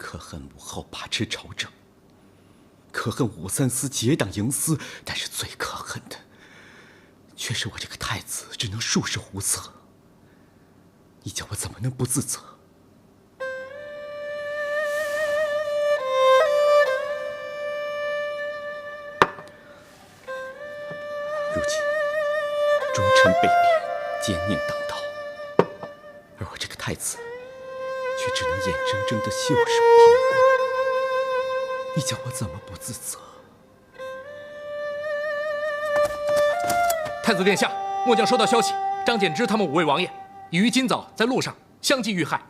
可恨武后把持朝政，可恨武三思结党营私，但是最可恨的，却是我这个太子只能术士胡策。你叫我怎么能不自责？如今忠臣被贬，奸佞当道，而我这个太子却只能眼睁睁地袖手旁观。你叫我怎么不自责？太子殿下，末将收到消息，张柬之他们5位王爷已于今早在路上相继遇害。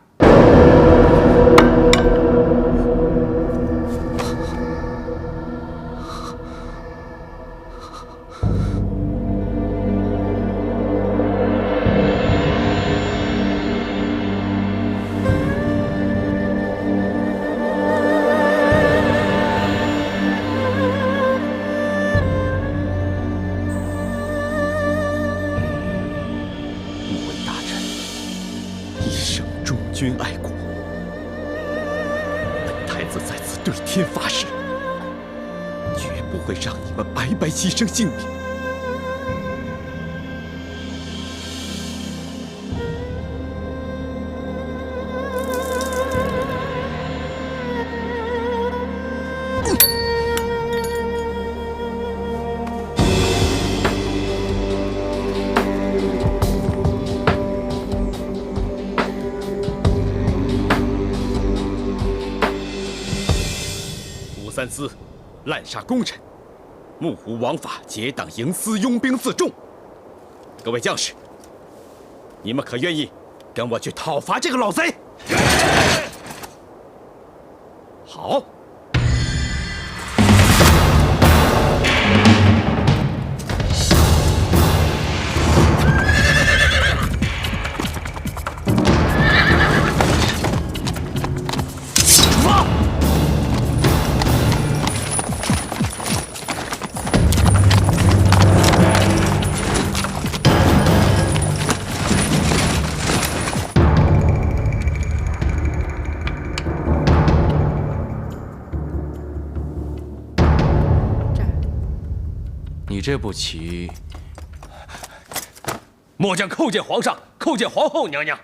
君爱国，本太子在此对天发誓，绝不会让你们白白牺牲性命。武三思滥杀功臣，目无王法，结党营私，拥兵自重。各位将士，你们可愿意跟我去讨伐这个老贼？好。你这步棋，末将叩见皇上，叩见皇后娘娘。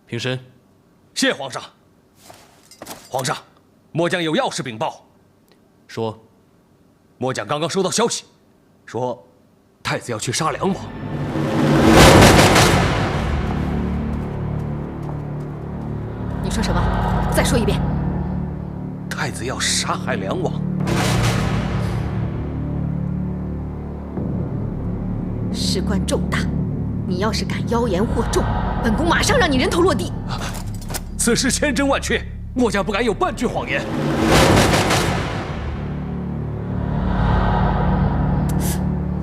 平身。谢皇上。皇上，末将有要事禀报。说。末将刚刚收到消息，说太子要去杀梁王。你说什么？再说一遍。太子要杀害梁王。事关重大，你要是敢妖言惑众，本宫马上让你人头落地。此事千真万确，末将不敢有半句谎言。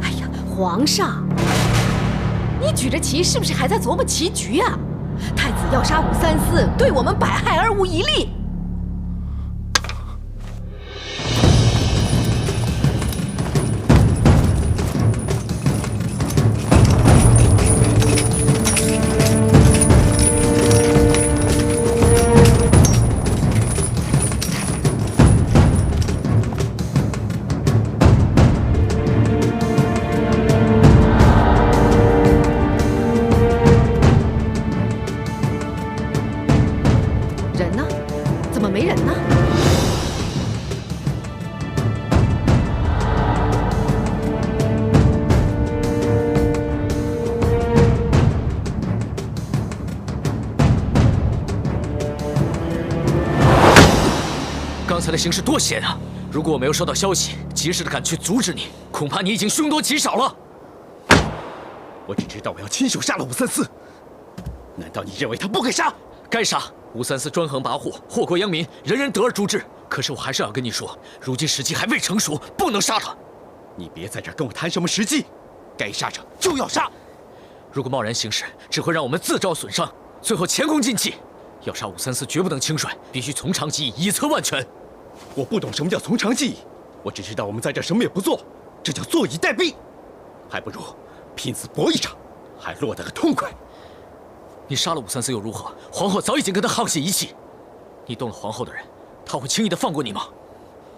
哎呀，皇上，你举着旗是不是还在琢磨棋局啊？太子要杀武三思，对我们百害而无一利。没人呢。刚才的形势多险啊！如果我没有收到消息，及时的赶去阻止你，恐怕你已经凶多吉少了。我只知道我要亲手杀了武三思，难道你认为他不该杀？该杀！武三思专横跋扈，祸国殃民，人人得而诛之。可是我还是要跟你说，如今时机还未成熟，不能杀他。你别在这跟我谈什么时机，该杀者就要杀。如果贸然行事，只会让我们自招损伤，最后前功尽弃。要杀武三思，绝不能轻率，必须从长计议，以策万全。我不懂什么叫从长计议，我只知道我们在这什么也不做，这叫坐以待毙。还不如拼死搏一场，还落得个痛快。你杀了武三思又如何？皇后早已经跟他沆瀣一气。你动了皇后的人，他会轻易的放过你吗？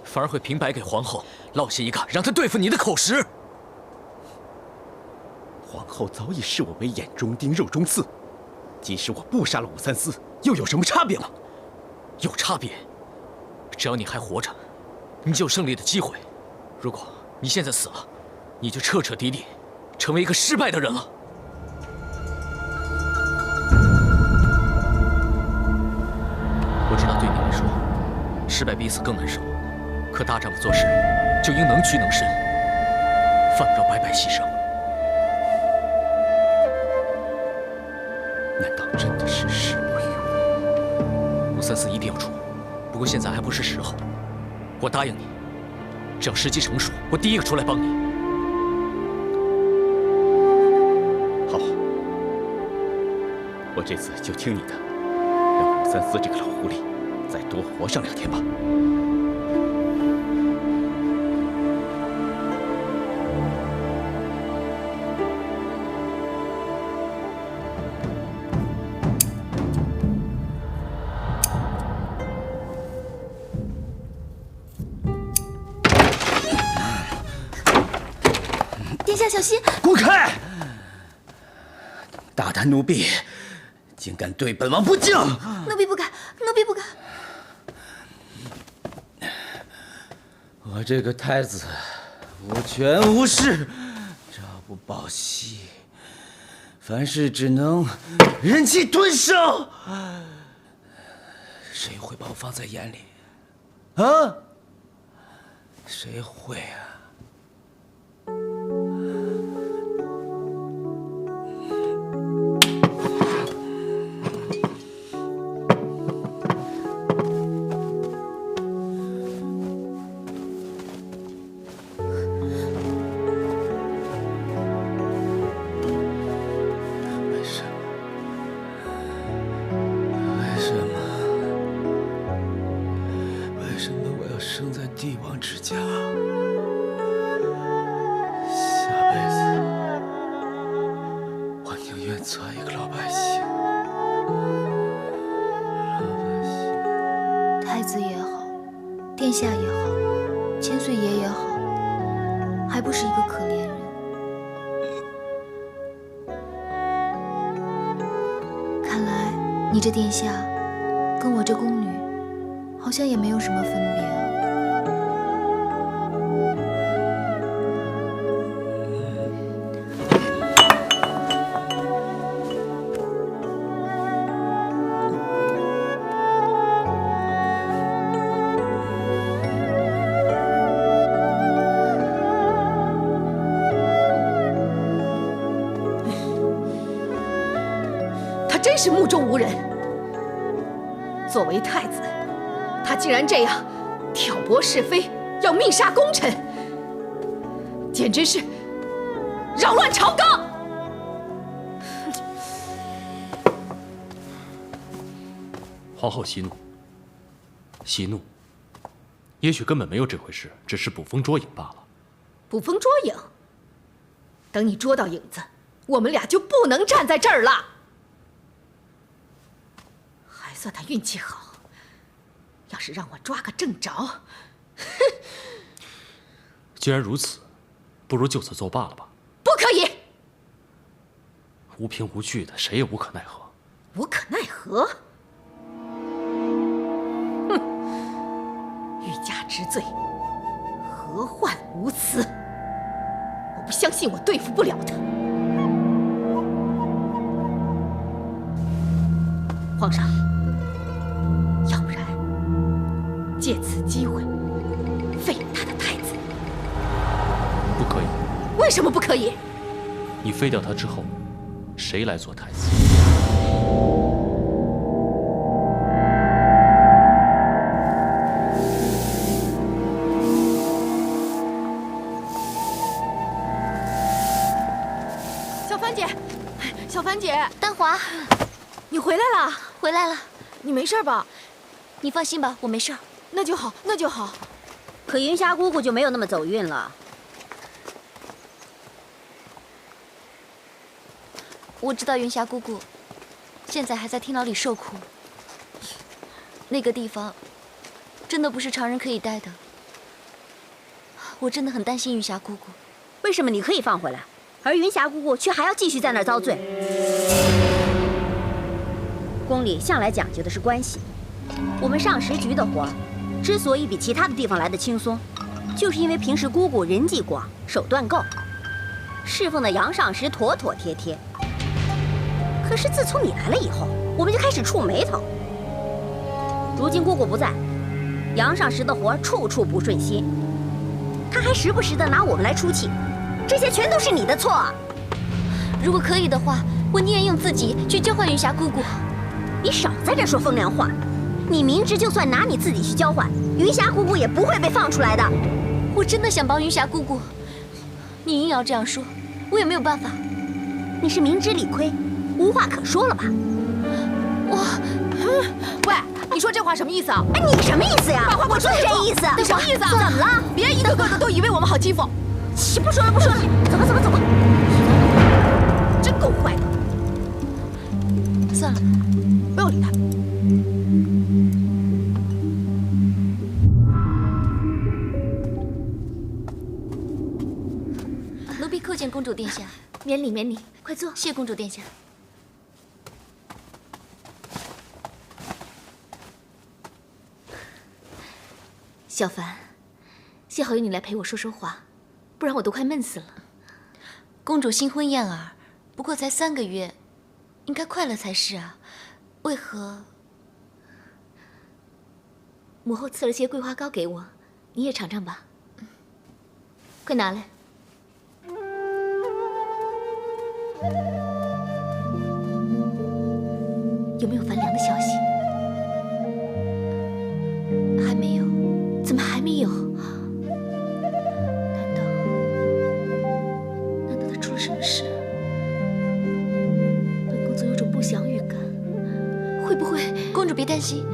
反而会平白给皇后落下一个让她对付你的口实。皇后早已视我为眼中钉、肉中刺，即使我不杀了武三思，又有什么差别呢？有差别。只要你还活着，你就有胜利的机会。如果你现在死了，你就彻彻底底成为一个失败的人了。我知道对你来说，失败比死更难受。可大丈夫做事就应能屈能伸，犯不着白白牺牲。难道真的是时不与我？武三思一定要出，不过现在还不是时候。我答应你，只要时机成熟，我第一个出来帮你。好，我这次就听你的，让武三思这个老狐狸再多活上2天吧。殿下小心！滚开！大胆奴婢，竟敢对本王不敬！奴婢不敢，奴婢不敢。我这个太子无权无势，朝不保夕，凡事只能忍气吞声。谁会把我放在眼里？啊？谁会啊？生在帝王之家，下辈子我宁愿做一个老百姓。老百姓，太子也好，殿下也好，千岁爷也好，还不是一个可怜人。看来你这殿下跟我这宫女好像也没有什么分别啊。真是目中无人。作为太子，他竟然这样挑拨是非，要密杀功臣，简直是扰乱朝纲。皇后息怒，息怒。也许根本没有这回事，只是捕风捉影罢了。捕风捉影？等你捉到影子，我们俩就不能站在这儿了。还算他运气好，要是让我抓个正着，哼！既然如此，不如就此作罢了吧。不可以！无凭无据的，谁也无可奈何。无可奈何？哼！欲加之罪，何患无辞？我不相信我对付不了他。皇上，要不然借此机会废了他的太子。不可以。为什么不可以？你废掉他之后，谁来做太子？小凡姐，小凡姐，丹华，你回来了。回来了，你没事吧？你放心吧，我没事。那就好，那就好。可云霞姑姑就没有那么走运了。我知道云霞姑姑现在还在天牢里受苦，那个地方真的不是常人可以带的。我真的很担心云霞姑姑。为什么你可以放回来，而云霞姑姑却还要继续在那儿遭罪？宫里向来讲究的是关系，我们上食局的活之所以比其他的地方来的轻松，就是因为平时姑姑人际广，手段够，侍奉的杨上食妥妥帖帖。可是自从你来了以后，我们就开始触霉头。如今姑姑不在，杨上食的活处处不顺心，他还时不时的拿我们来出气，这些全都是你的错。如果可以的话，我宁愿用自己去交换云霞姑姑。你少在这说风凉话！你明知就算拿你自己去交换，云霞姑姑也不会被放出来的。我真的想帮云霞姑姑，你硬要这样说，我也没有办法。你是明知理亏，无话可说了吧？喂，你说这话什么意思啊？哎，你什么意思呀？把话给我就是这意思。你什么意思啊？怎么了？别一个个的都以为我们好欺负。不说了，不说了，走吧，走吧，走吧。真够坏的。算了，不要理他。奴婢叩见公主殿下。免礼免礼，快坐。谢公主殿下。小凡，幸好有你来陪我说说话，不然我都快闷死了。公主新婚燕尔，不过才3个月，应该快乐才是啊，为何？母后赐了些桂花糕给我，你也尝尝吧。快拿来。有没有樊良的消息？还没有。怎么还没有？难道他出了什么事？本宫总有种不祥预感，会不会？公主别担心，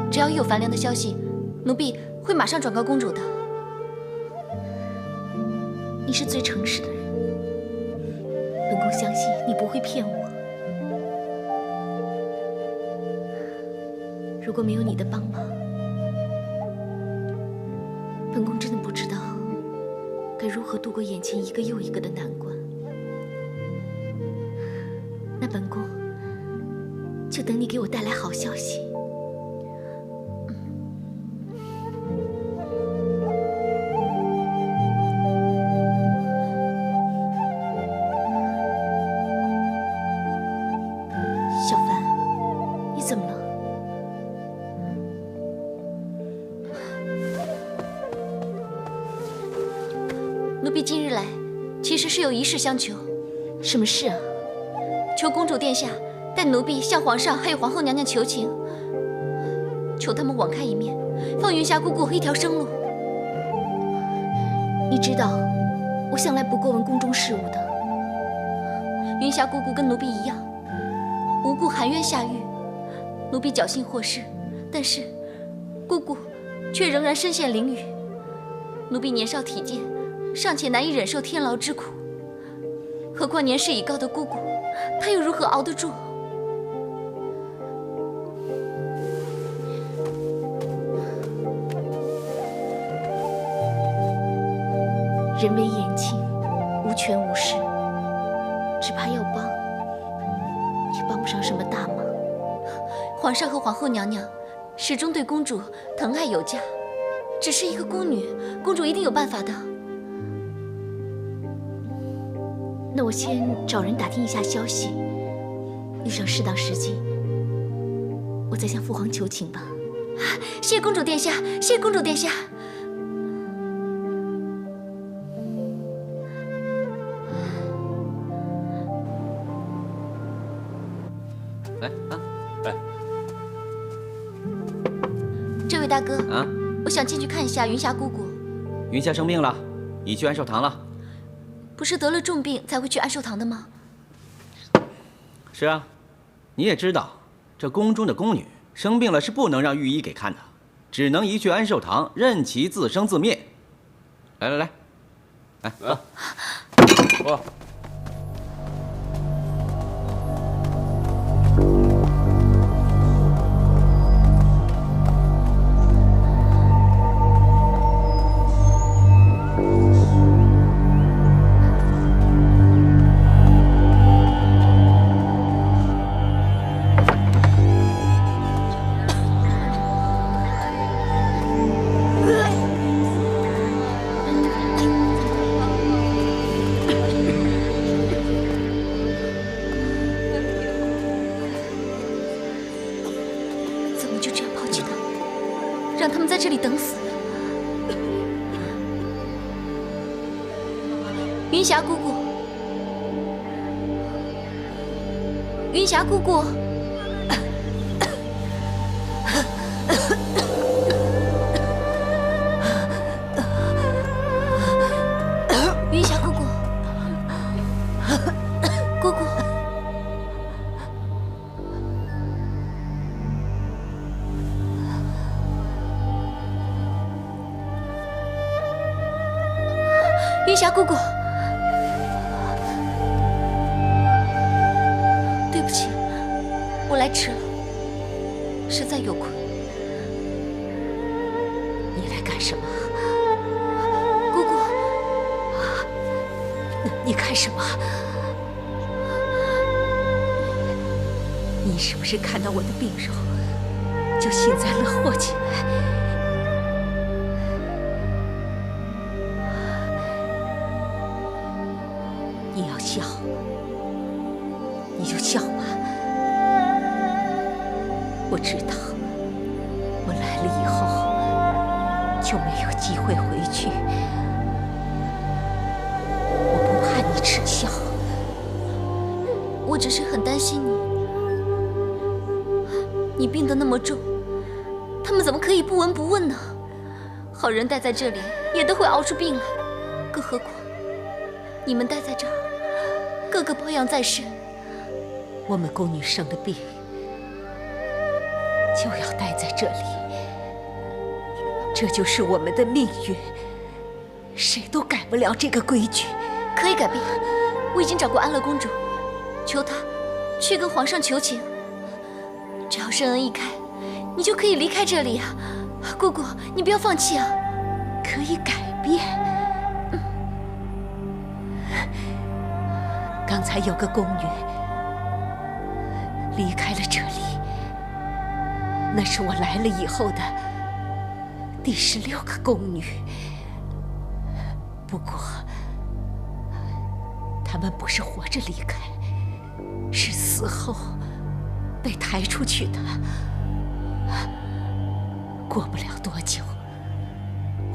只要一有樊良的消息，奴婢会马上转告公主的。你是最诚实的人，本宫相信你不会骗我。如果没有你的帮忙，本宫真的不知道该如何度过眼前一个又一个的难关。那本宫就等你给我带来好消息。小凡，你怎么了？奴婢今日来，其实是有一事相求。什么事啊？求公主殿下带奴婢向皇上还有皇后娘娘求情，求他们网开一面，放云霞姑姑一条生路。你知道，我向来不过问宫中事务的。云霞姑姑跟奴婢一样，无故含冤下狱，奴婢侥幸获释，但是姑姑却仍然身陷囹圄。奴婢年少体健，尚且难以忍受天牢之苦，何况年事已高的姑姑，她又如何熬得住？人微言轻，无权无势，只怕要帮，也帮不上什么大忙。皇上和皇后娘娘始终对公主疼爱有加，只是一个宫女，公主一定有办法的。那我先找人打听一下消息，遇上适当时机，我再向父皇求情吧。谢公主殿下，谢公主殿下。来啊，来。这位大哥啊，我想进去看一下云霞姑姑。云霞生病了，已去安寿堂了。不是得了重病才会去安寿堂的吗？是啊，你也知道，这宫中的宫女生病了是不能让御医给看的，只能移去安寿堂，任其自生自灭。来来来，来走。我。让他们在这里等死。云霞姑姑，云霞姑姑。 云霞姑姑，姑姑，云霞姑姑，对不起，我来迟了，实在有困。你来干什么？ 你看什么？你是不是看到我的病容就幸灾乐祸起来？你要笑，你就笑吧。我知道，我来了以后就没有机会回去。 你耻笑，我只是很担心你。你病得那么重，他们怎么可以不闻不问呢？好人待在这里也都会熬出病来，更何况你们待在这儿，个个保养在身。我们宫女生了病，就要待在这里，这就是我们的命运，谁都改不了这个规矩。 可以改变，我已经找过安乐公主，求她去跟皇上求情。只要圣恩一开，你就可以离开这里啊！姑姑，你不要放弃啊！可以改变。刚才有个宫女离开了这里，那是我来了以后的第16个宫女。不过。 他们不是活着离开，是死后被抬出去的。过不了多久，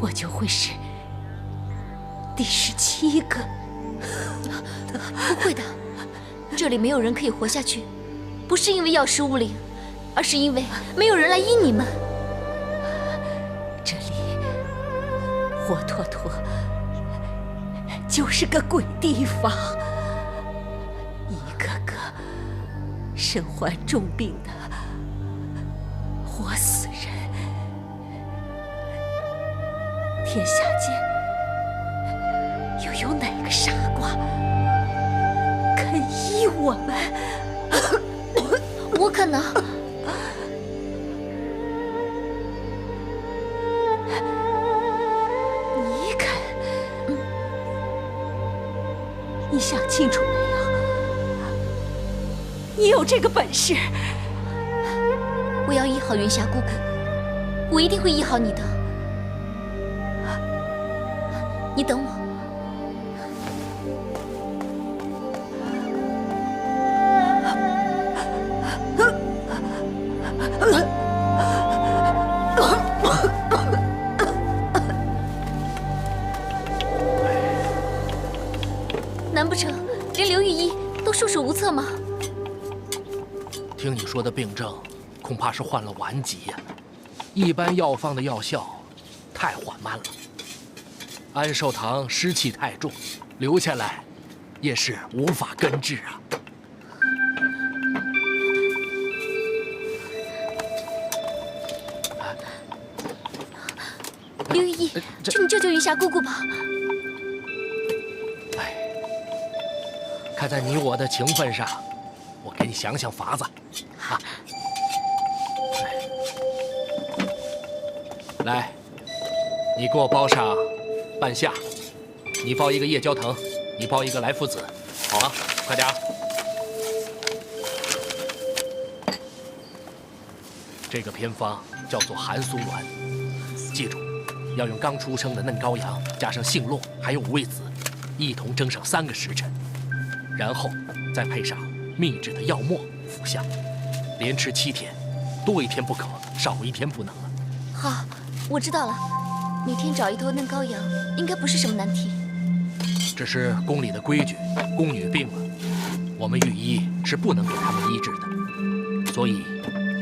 我就会是第17个。不会的，这里没有人可以活下去，不是因为药石无灵，而是因为没有人来医你们。这里活脱脱。 就是个鬼地方，一个个身患重病的活死人。天下间又有哪个傻瓜肯医我们？我可能。你肯？你想清楚没有？你有这个本事。我要医好云霞姑姑，我一定会医好你的。你等我。难不成连刘御医都束手无策吗？听你说的病症，恐怕是患了顽疾呀。一般药方的药效太缓慢了。安寿堂湿气太重，留下来也是无法根治啊。刘御医，求你救救云霞姑姑吧！哎，看在你我的情分上，我给你想想法子。啊，来，你给我包上半夏，你包一个夜交藤，你包一个来附子，好啊，快点。这个偏方叫做寒苏丸，记住，要用刚出生的嫩羔羊，加上杏洛还有五味子，一同蒸上3个时辰，然后再配上秘制的药末服下，连吃7天，多1天不可，少1天不能。好，我知道了。每天找一头嫩羔羊，应该不是什么难题。这是宫里的规矩，宫女病了，我们御医是不能给他们医治的，所以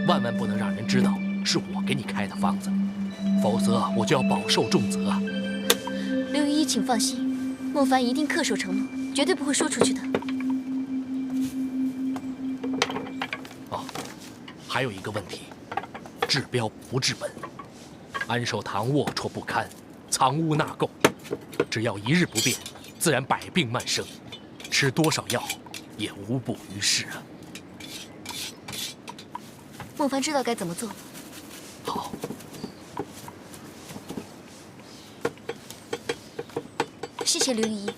万万不能让人知道是我给你开的方子，否则我就要饱受重责。刘御医，请放心，莫凡一定恪守承诺，绝对不会说出去的。哦，还有一个问题，治标不治本。安寿堂龌龊不堪，藏污纳垢，只要一日不变，自然百病漫生，吃多少药也无补于事啊。莫凡知道该怎么做。好。谢谢刘御医。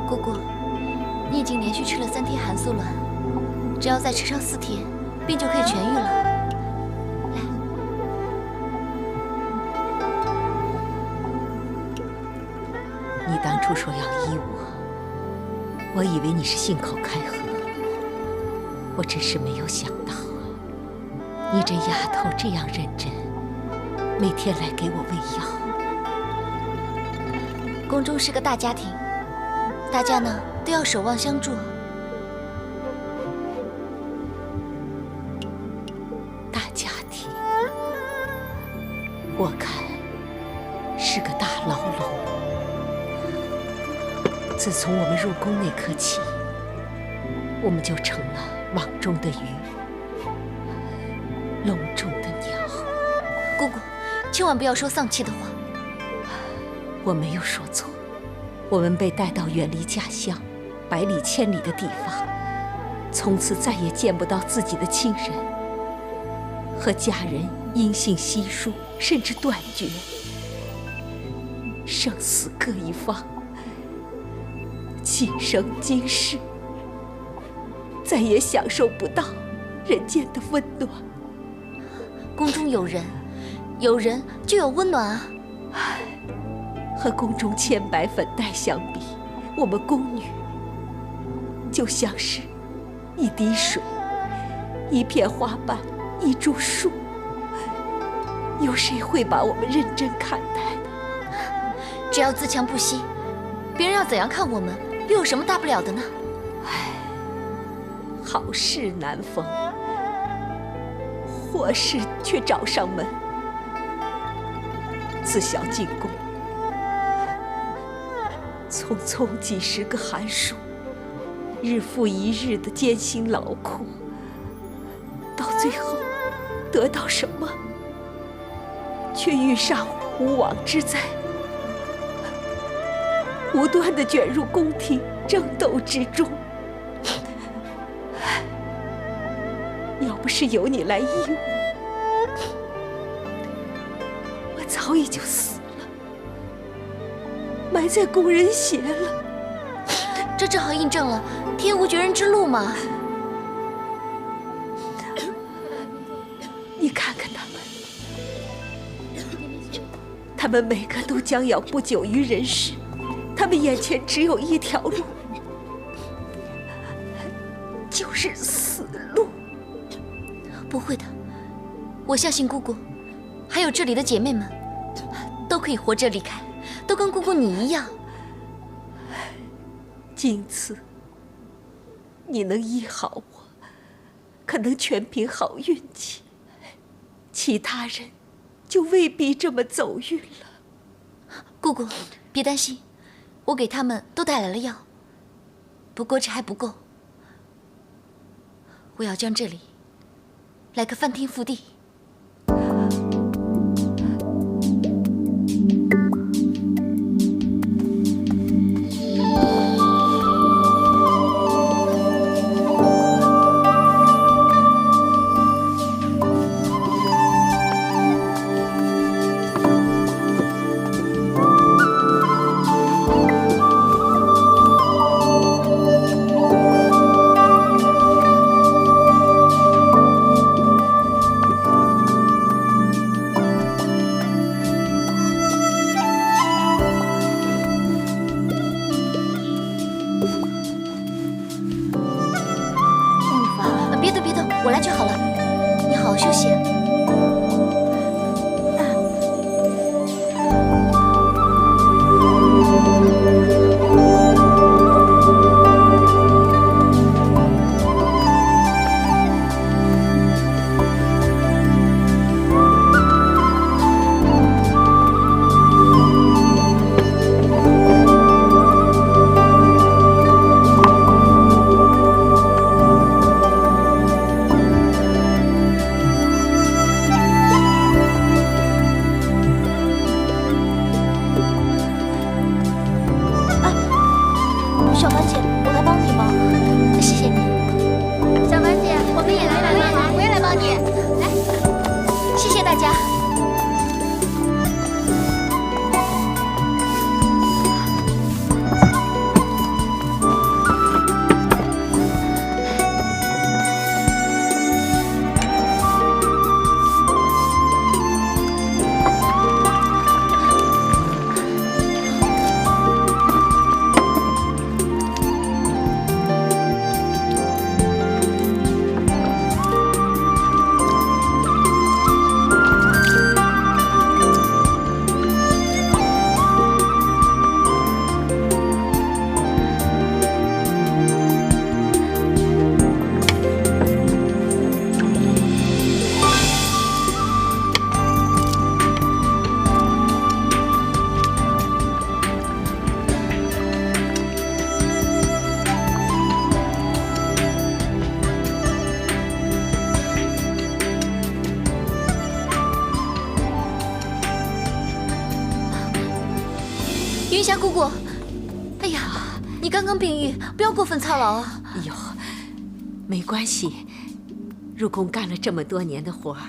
姑姑，你已经连续吃了3天寒素卵，只要再吃上4天，病就可以痊愈了。来，你当初说要医我，我以为你是信口开河，我真是没有想到啊！你这丫头这样认真，每天来给我喂药。宫中是个大家庭，大家呢都要守望相助。大家庭，我看是个大牢笼。自从我们入宫那刻起，我们就成了网中的鱼，笼中的鸟。姑姑，千万不要说丧气的话。我没有说错，我们被带到远离家乡、百里千里的地方，从此再也见不到自己的亲人，和家人音信稀疏，甚至断绝，生死各一方。今生今世，再也享受不到人间的温暖。宫中有人，有人就有温暖啊！和宫中千百粉黛相比，我们宫女就像是一滴水、一片花瓣、一株树，有谁会把我们认真看待呢？只要自强不息，别人要怎样看我们，又有什么大不了的呢？唉，好事难逢，祸事却找上门。自小进宫，匆匆几10个寒暑，日复一日的艰辛劳苦，到最后得到什么？却遇上无妄之灾，无端地卷入宫廷争斗之中。要不是有你来医我早已就死了，埋在宫人血了。这正好印证了天无绝人之路嘛。你看看他们每个都将要不久于人世，他们眼前只有一条路，就是死路。不会的，我相信姑姑，还有这里的姐妹们，都可以活着离开，都跟姑姑你一样。今次你能医好我，可能全凭好运气，其他人就未必这么走运了。姑姑，别担心，我给他们都带来了药。不过这还不够，我要将这里来个翻天覆地。我来就好了。你好好休息。小凡姐，我来帮你吗？谢谢你。小凡姐，我们也来帮你，我也来帮你。来，谢谢大家。云霞姑姑，哎呀，你刚刚病愈，不要过分操劳啊。哎呦，没关系，入宫干了这么多年的活儿，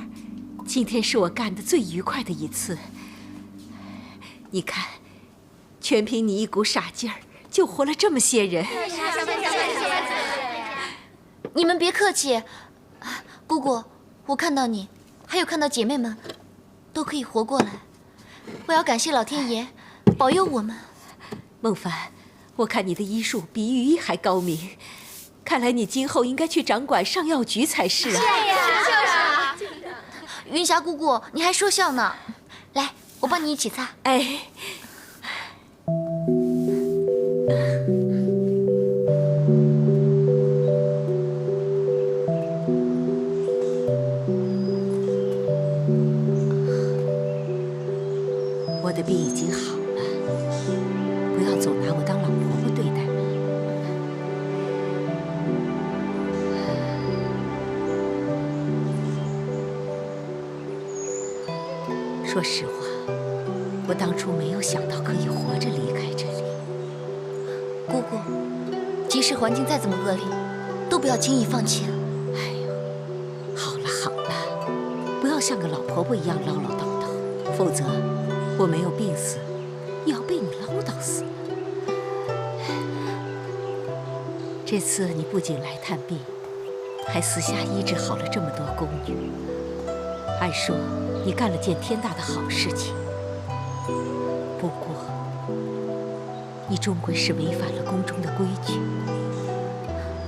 今天是我干的最愉快的一次。你看，全凭你一股傻劲儿，救活了这么些人。你们别客气，姑姑，我看到你，还有看到姐妹们，都可以活过来。我要感谢老天爷保佑我们。孟凡，我看你的医术比御医还高明，看来你今后应该去掌管上药局才是啊。是呀，就是。云霞姑姑，你还说笑呢。来，我帮你一起擦。哎。我的病已经好了，不要总拿我当老婆婆对待。说实话，我当初没有想到可以活着离开这里。姑姑，即使环境再怎么恶劣，都不要轻易放弃啊！哎呦，好了好了，不要像个老婆婆一样唠唠叨叨，否则我没有病死，也要被你唠叨死。这次你不仅来探病，还私下医治好了这么多宫女。按说你干了件天大的好事情，不过你终归是违反了宫中的规矩，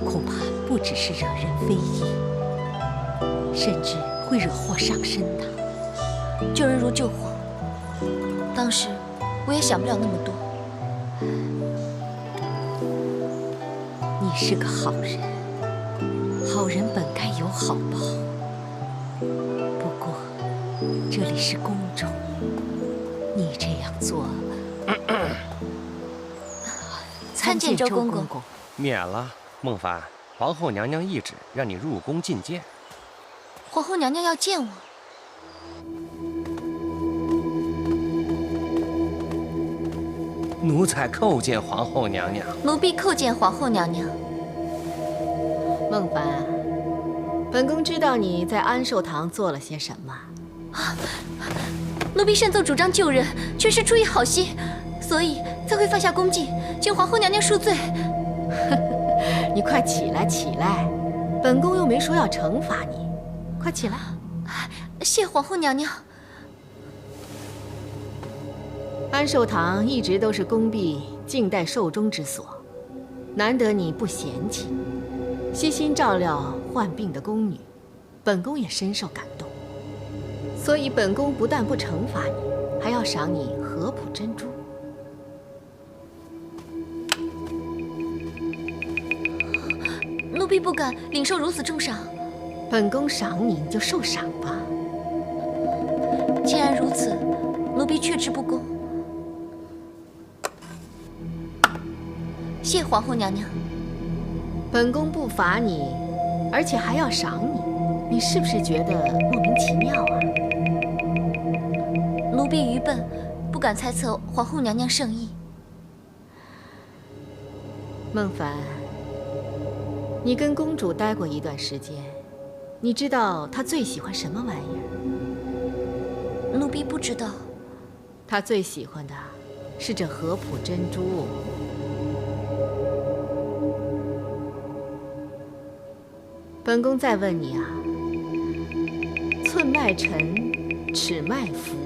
恐怕不只是惹人非议，甚至会惹祸上身的。救人如救火，当时我也想不了那么多。你是个好人，好人本该有好报。不过这里是宫中，你这样做，参见周公公。免了，孟凡，皇后娘娘懿旨让你入宫觐见。皇后娘娘要见我。奴才叩见皇后娘娘。奴婢叩见皇后娘娘。孟凡，本宫知道你在安寿堂做了些什么。奴婢擅奏主张救人，全是出于好心，所以才会犯下宫禁，请皇后娘娘恕罪。你快起来，起来！本宫又没说要惩罚你，快起来。谢皇后娘娘。安寿堂一直都是宫婢静待寿终之所，难得你不嫌弃，悉心照料患病的宫女，本宫也深受感动，所以本宫不但不惩罚你，还要赏你合浦珍珠。奴婢不敢领受如此重赏。本宫赏你，你就受赏吧。既然如此，奴婢却之不恭。谢皇后娘娘。本宫不罚你，而且还要赏你，你是不是觉得莫名其妙啊？奴婢愚笨，不敢猜测皇后娘娘圣意。孟凡，你跟公主待过一段时间，你知道她最喜欢什么玩意儿？奴婢不知道。她最喜欢的是这合浦珍珠。本宫再问你啊，寸脉沉，尺脉浮，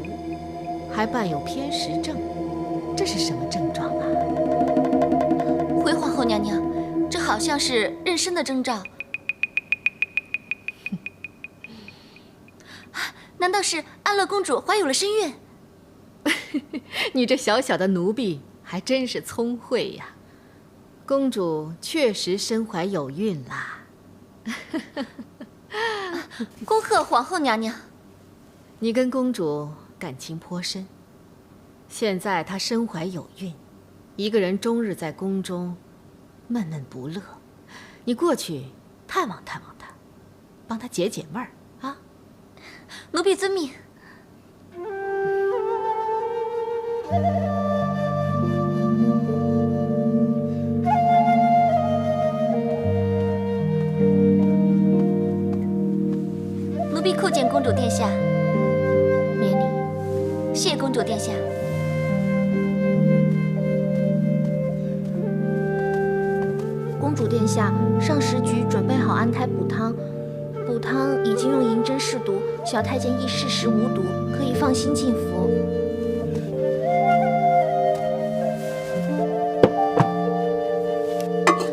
还伴有偏食症，这是什么症状啊？回皇后娘娘，这好像是妊娠的征兆。难道是安乐公主怀有了身孕？你这小小的奴婢还真是聪慧呀！公主确实身怀有孕啦。恭贺皇后娘娘。你跟公主感情颇深，现在她身怀有孕，一个人终日在宫中闷闷不乐，你过去探望探望她，帮她解解闷儿啊！奴婢遵命。奴婢叩见公主殿下。免礼。谢公主殿下。公主殿下，上食局准备好安胎补汤，补汤已经用银针试毒，小太监亦事实无毒，可以放心进服。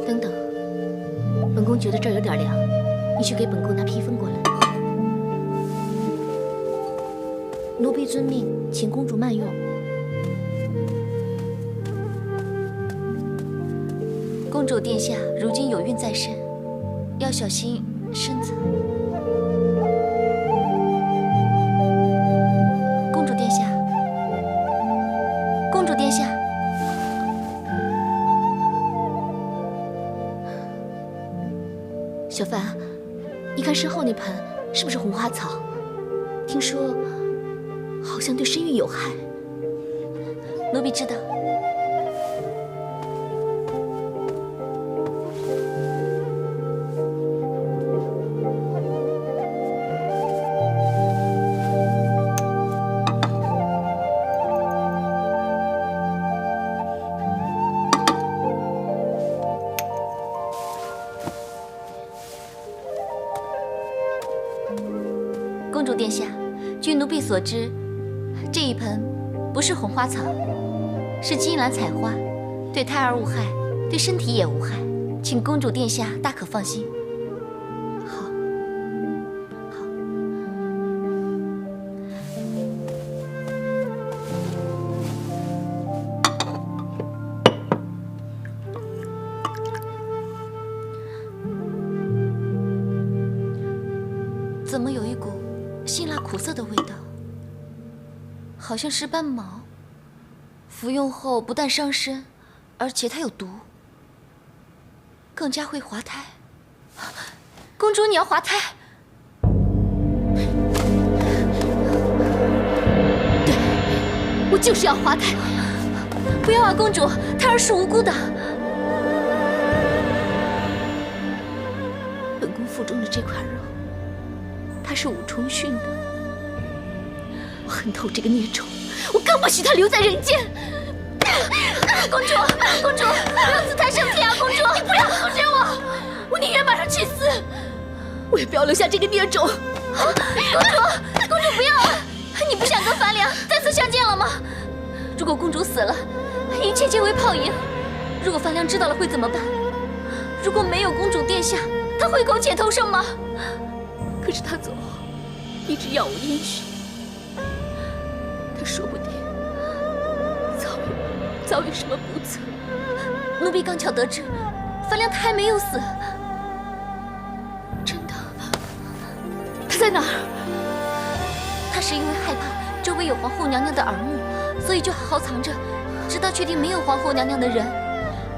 等等，本宫觉得这儿有点凉，你去给本宫拿披风过来。奴婢遵命，请公主慢用。公主殿下如今有孕在身，要小心身子。公主殿下，公主殿下，小凡，你看身后那盆是不是红花草？听说好像对身孕有害。奴婢知道。公主殿下，据奴婢所知，这一盆不是红花草，是金兰彩花，对胎儿无害，对身体也无害，请公主殿下大可放心。好，好。怎么有一股辛辣苦涩的味道？好像是斑毛。服用后不但伤身，而且它有毒，更加会滑胎。公主，你要滑胎？对，我就是要滑胎。不要啊，公主，胎儿是无辜的。本宫腹中的这块肉，它是武重训的。我恨透这个孽种，我更不许他留在人间。公主，公主，不要自贪生天啊！公主，你不要阻止我，我宁愿马上去死，我也不要留下这个孽种。公主，公主不要啊！你不想跟樊良再次相见了吗？如果公主死了，一切皆为泡影。如果樊良知道了会怎么办？如果没有公主殿下，他会苟且偷生吗？可是他走后，一直杳无音讯。他说不定遭遇什么不测。奴婢刚巧得知，樊良他还没有死。真的？他在哪儿？他是因为害怕周围有皇后娘娘的耳目，所以就好好藏着，直到确定没有皇后娘娘的人，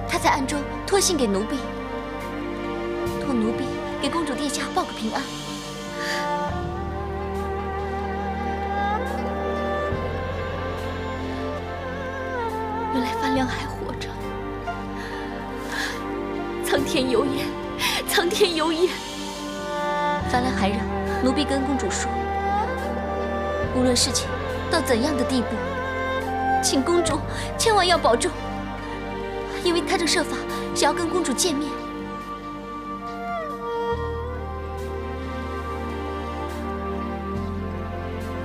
他才暗中托信给奴婢，托奴婢给公主殿下报个平安。原来樊良还活着，苍天有眼，苍天有眼。樊良还让奴婢跟公主说，无论事情到怎样的地步，请公主千万要保重，因为他正设法想要跟公主见面。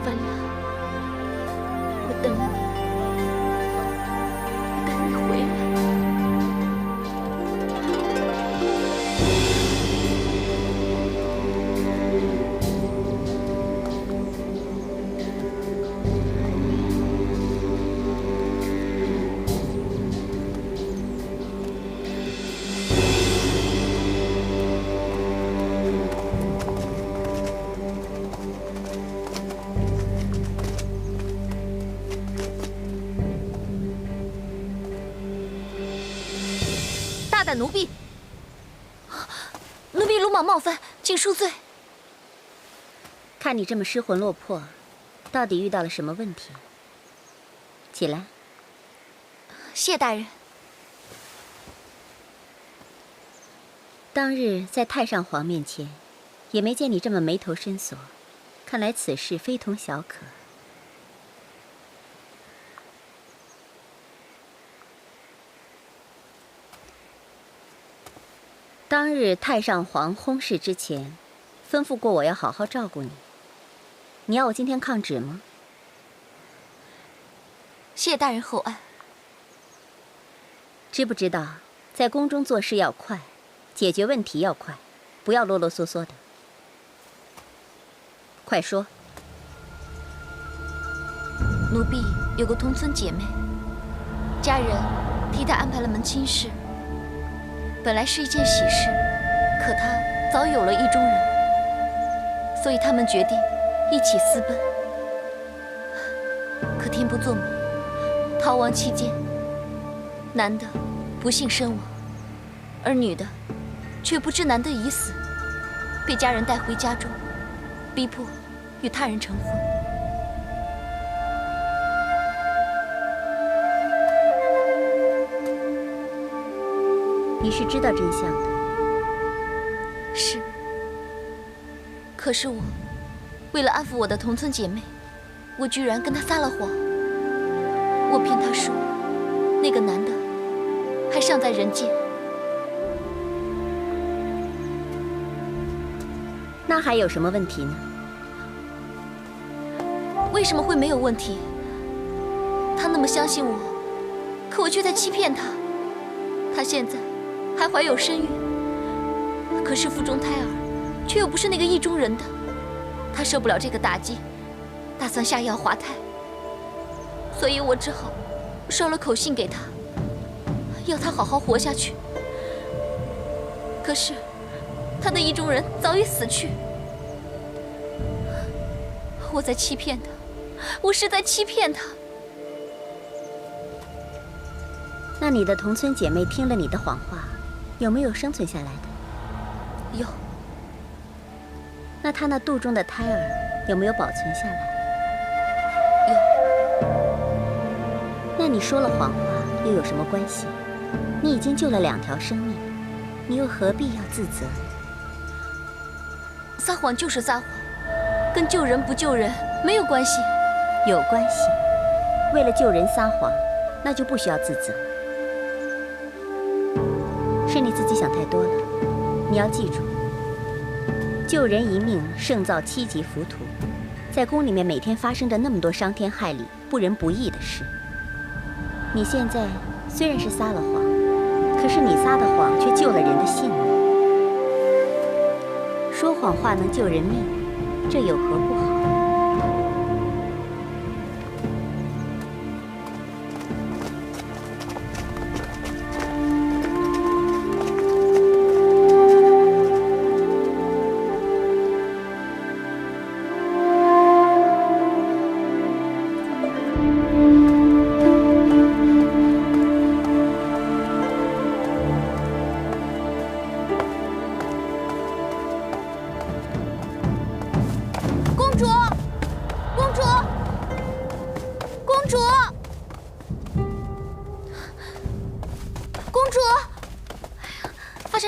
樊良，我等你。回来。大胆奴婢！奴婢鲁莽冒犯，请恕罪。看你这么失魂落魄，到底遇到了什么问题？起来。谢大人。当日在太上皇面前，也没见你这么眉头深锁，看来此事非同小可。当日太上皇薨逝之前，吩咐过我要好好照顾你。你要我今天抗旨吗？谢大人厚爱。知不知道，在宫中做事要快，解决问题要快，不要啰啰嗦嗦的。快说。奴婢有个同村姐妹，家人替她安排了门亲事。本来是一件喜事，可她早有了意中人，所以他们决定一起私奔。可天不作美，逃亡期间，男的不幸身亡，而女的却不知男的已死，被家人带回家中，逼迫与他人成婚。你是知道真相的。是。可是我为了安抚我的同村姐妹，我居然跟她撒了谎。我骗她说，那个男的还尚在人间。那还有什么问题呢？为什么会没有问题？他那么相信我，可我却在欺骗他。他现在还怀有身孕，可是腹中胎儿却又不是那个意中人的，他受不了这个打击，打算下药滑胎，所以我只好捎了口信给他，要他好好活下去。可是他的意中人早已死去，我在欺骗他，我是在欺骗他。那你的同村姐妹听了你的谎话，有没有生存下来的？有。那她那肚中的胎儿有没有保存下来？有。那你说了谎话又有什么关系？你已经救了2条生命，你又何必要自责？撒谎就是撒谎，跟救人不救人没有关系。有关系。为了救人撒谎，那就不需要自责。是你自己想太多了。你要记住，救人一命胜造7级浮屠。在宫里面每天发生着那么多伤天害理、不仁不义的事，你现在虽然是撒了谎，可是你撒的谎却救了人的性命。说谎话能救人命，这有何不好？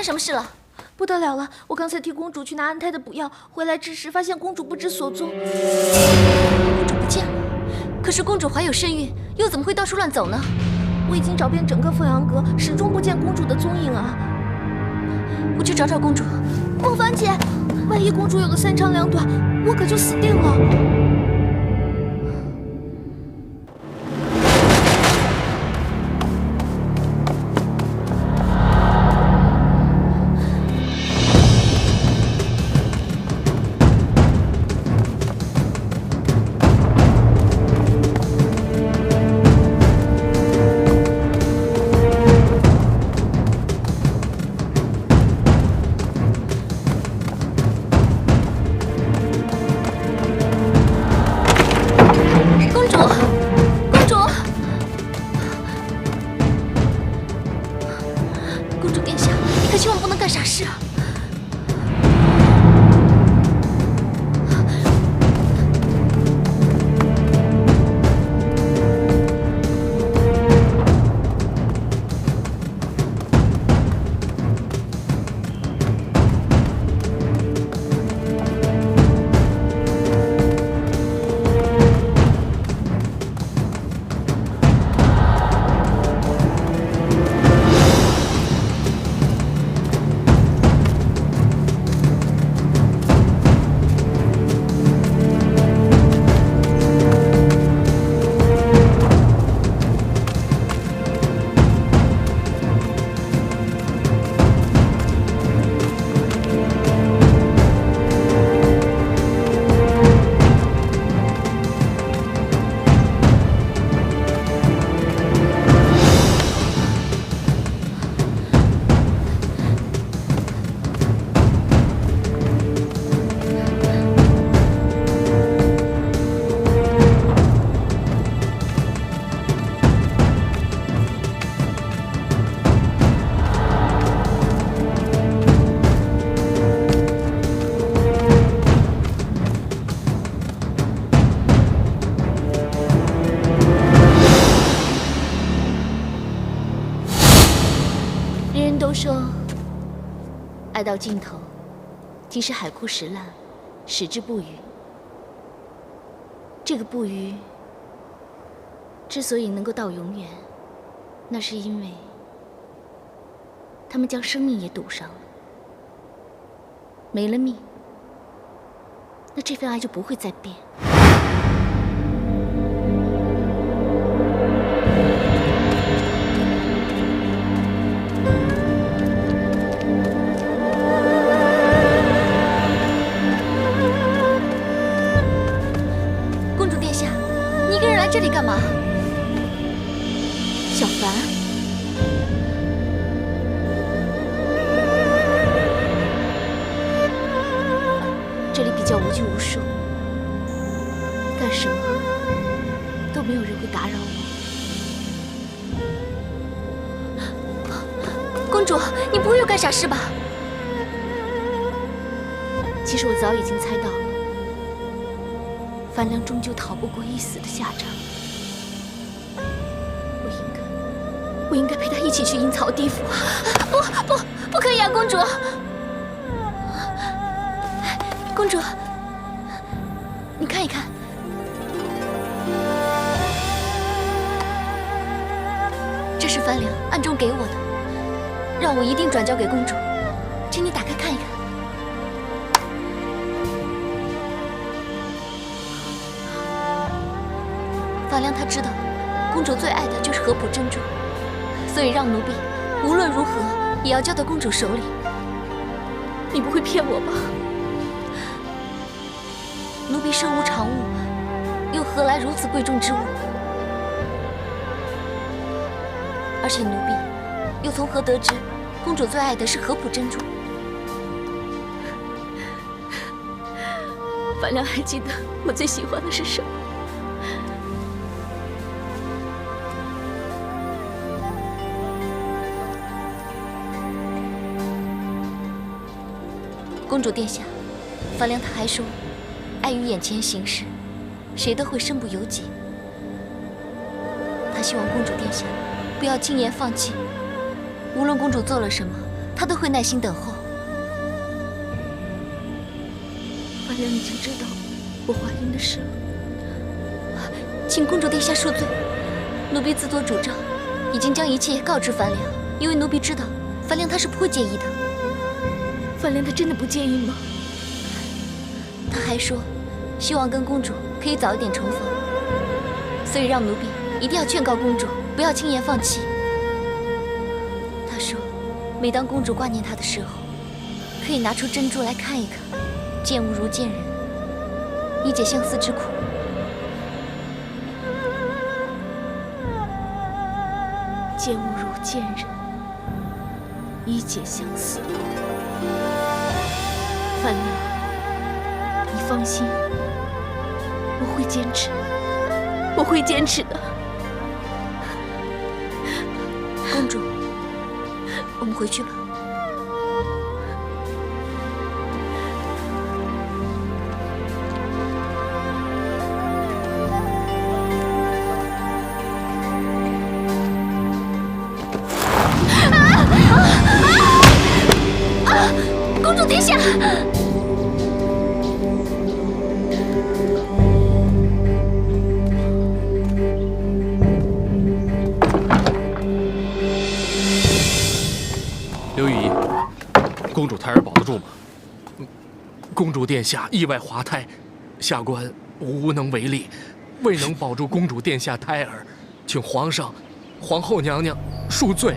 什么事了？不得了了！我刚才替公主去拿安胎的补药，回来之时发现公主不知所踪。公主不见了？可是公主怀有身孕，又怎么会到处乱走呢？我已经找遍整个凤阳阁，始终不见公主的踪影啊！我去找找公主。孟凡姐，万一公主有个三长两短，我可就死定了。爱到尽头，即是海枯石烂，矢志不渝。这个不渝之所以能够到永远，那是因为他们将生命也赌上了。没了命，那这份爱就不会再变。这里干嘛？小凡，这里比较无拘无束，干什么都没有人会打扰我。公主，你不会又干傻事吧？其实我早已经猜到了，樊良终究逃不过一死的下场。我应该陪他一起去阴曹地府。不可以啊，公主！公主，你看一看，这是樊良暗中给我的，让我一定转交给公主，请你打开看一看。樊良他知道，公主最爱的就是合浦珍珠。所以让奴婢无论如何也要交到公主手里。你不会骗我吧？奴婢身无长物，又何来如此贵重之物？而且奴婢又从何得知公主最爱的是合浦珍珠？范良还记得我最喜欢的是什么？公主殿下，范良他还说，碍于眼前形势，谁都会身不由己。他希望公主殿下不要轻言放弃，无论公主做了什么，他都会耐心等候。范良已经知道我怀孕的事了，请公主殿下恕罪，奴婢自作主张，已经将一切告知范良，因为奴婢知道范良他是不会介意的。范良他真的不介意吗？他还说，希望跟公主可以早一点重逢，所以让奴婢一定要劝告公主不要轻言放弃。他说，每当公主挂念他的时候，可以拿出珍珠来看一看，见物如见人，以解相思之苦。见物如见人，以解相思。范良，你放心，我会坚持，我会坚持的。公主，我们回去吧。公主殿下！刘雨衣，公主胎儿保得住吗？公主殿下意外滑胎，下官无能为力，未能保住公主殿下胎儿，请皇上、皇后娘娘恕罪。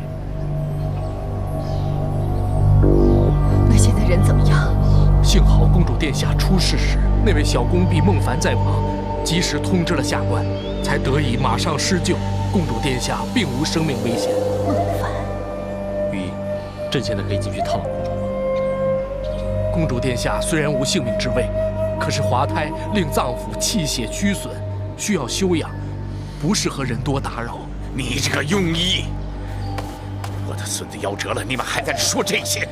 那现在人怎么样？幸好公主殿下出事时，那位小宫婢孟凡在旁，及时通知了下官，才得以马上施救。公主殿下并无生命危险。孟凡，雨衣，朕现在可以进去探望公主吗？公主殿下虽然无性命之危，可是滑胎令脏腑气血虚损，需要休养，不适合人多打扰。你这个庸医！我的孙子夭折了，你们还在这说这些？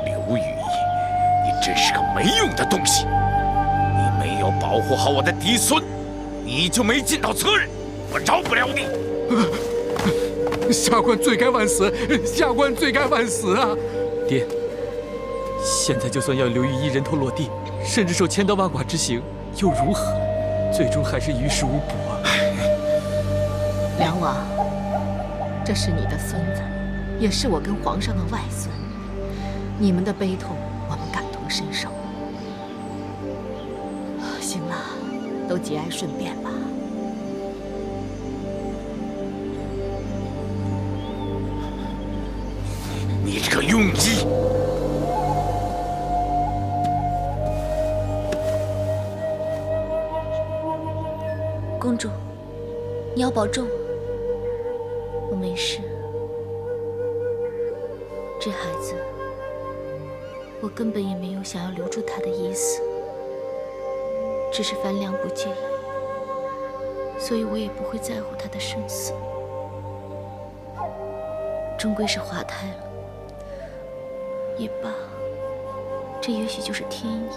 刘雨衣，你真是个没用的东西！你没有保护好我的嫡孙，你就没尽到责任，我饶不了你！下官罪该万死，下官罪该万死啊！爹，现在就算要刘雨衣人头落地，甚至受千刀万剐之刑，又如何？最终还是于事无补啊！梁王，这是你的孙子，也是我跟皇上的外孙，你们的悲痛我们感同身受。行了，都节哀顺变吧。你这个庸医！公主，你要保重。我没事。这孩子，我根本也没有想要留住他的意思，只是樊良不介意，所以我也不会在乎他的生死。终归是滑胎了，也罢，这也许就是天意。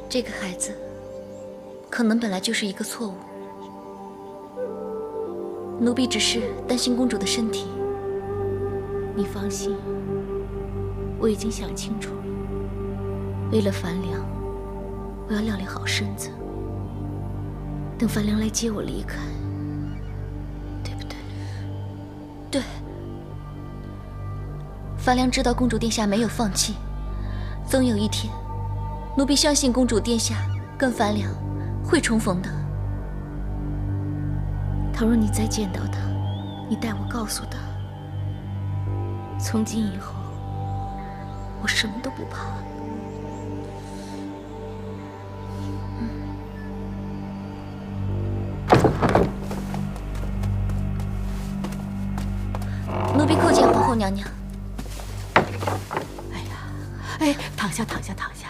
这个孩子，可能本来就是一个错误。奴婢只是担心公主的身体。你放心，我已经想清楚了。为了樊良，我要料理好身子，等樊良来接我离开，对不对？对。樊良知道公主殿下没有放弃，总有一天，奴婢相信公主殿下跟樊良会重逢的。倘若你再见到他，你代我告诉他，从今以后，我什么都不怕了。后娘娘。哎呀，哎，躺下，躺下，躺下。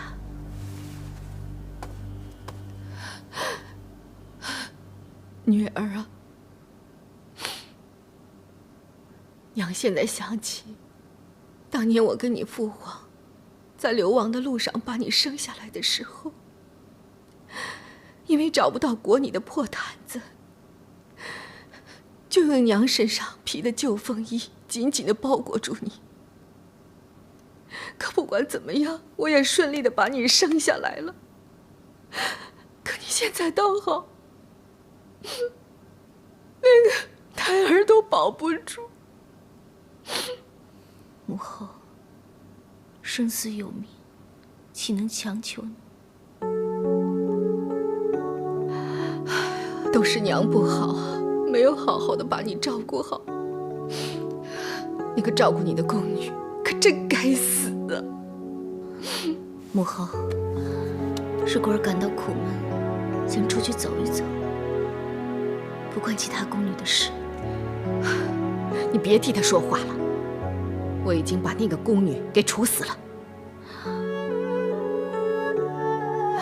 女儿啊，娘现在想起，当年我跟你父皇在流亡的路上把你生下来的时候，因为找不到裹你的破毯子，就用娘身上披的旧风衣紧紧地包裹住你。可不管怎么样，我也顺利地把你生下来了。可你现在倒好，连个胎儿都保不住。母后，生死有命，岂能强求呢？都是娘不好，没有好好的把你照顾好。那个照顾你的宫女可真该死啊！母后，是果儿感到苦闷，想出去走一走，不关其他宫女的事。你别替她说话了，我已经把那个宫女给处死了。哎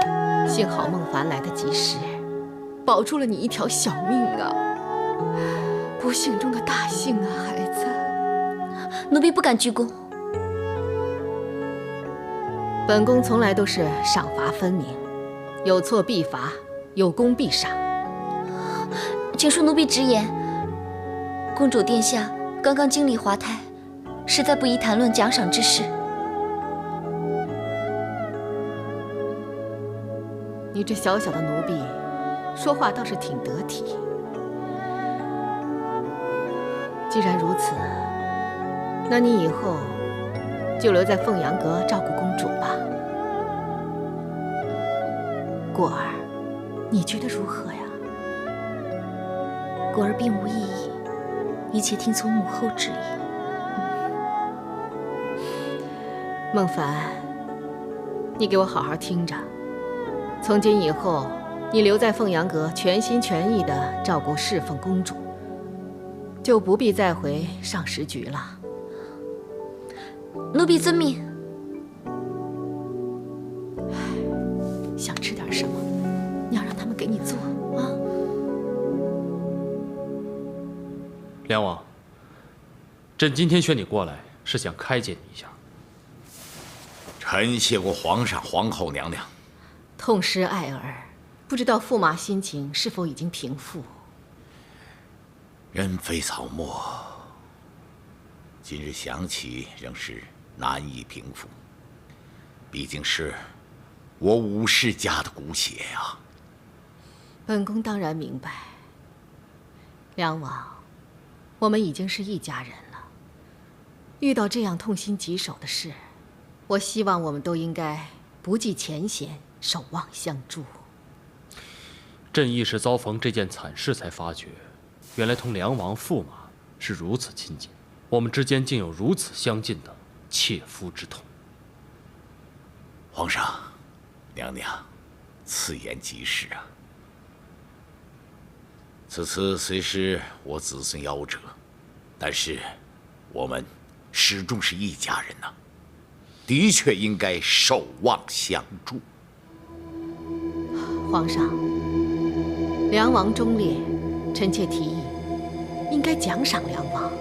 呀，幸好孟凡来得及时，保住了你一条小命啊！不幸中的大幸啊，孩子。奴婢不敢鞠躬。本宫从来都是赏罚分明，有错必罚，有功必赏。请恕奴婢直言，公主殿下刚刚经历滑胎，实在不宜谈论奖赏之事。你这小小的奴婢，说话倒是挺得体。既然如此，那你以后就留在凤阳阁照顾公主吧。果儿，你觉得如何呀？果儿并无异议，一切听从母后旨意。孟凡，你给我好好听着。从今以后，你留在凤阳阁，全心全意地照顾侍奉公主，就不必再回上食局了。奴婢遵命。想吃点什么，娘让他们给你做啊。梁王，朕今天选你过来，是想开解你一下。臣谢过皇上、皇后娘娘。痛失爱儿，不知道驸马心情是否已经平复？人非草木，今日想起仍是难以平复。毕竟是我武氏家的骨血呀。本宫当然明白，梁王，我们已经是一家人了。遇到这样痛心疾首的事，我希望我们都应该不计前嫌，守望相助。朕亦是遭逢这件惨事才发觉，原来同梁王、驸马是如此亲近，我们之间竟有如此相近的切肤之痛。皇上、娘娘，此言极是啊。此次虽是我子孙夭折，但是我们始终是一家人呐，的确应该守望相助。皇上，梁王忠烈，臣妾提议，应该奖赏梁王。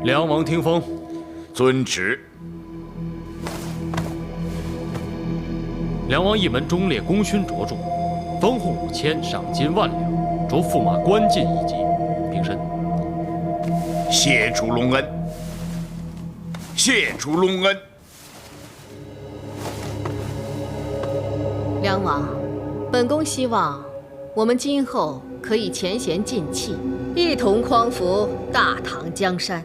梁王听风。遵旨。梁王一门忠烈，功勋卓著，封户5000，赏金1万两，着驸马官进1级。平身。谢主隆恩，谢主隆恩。梁王，本宫希望我们今后可以前贤尽弃，一同匡扶大唐江山，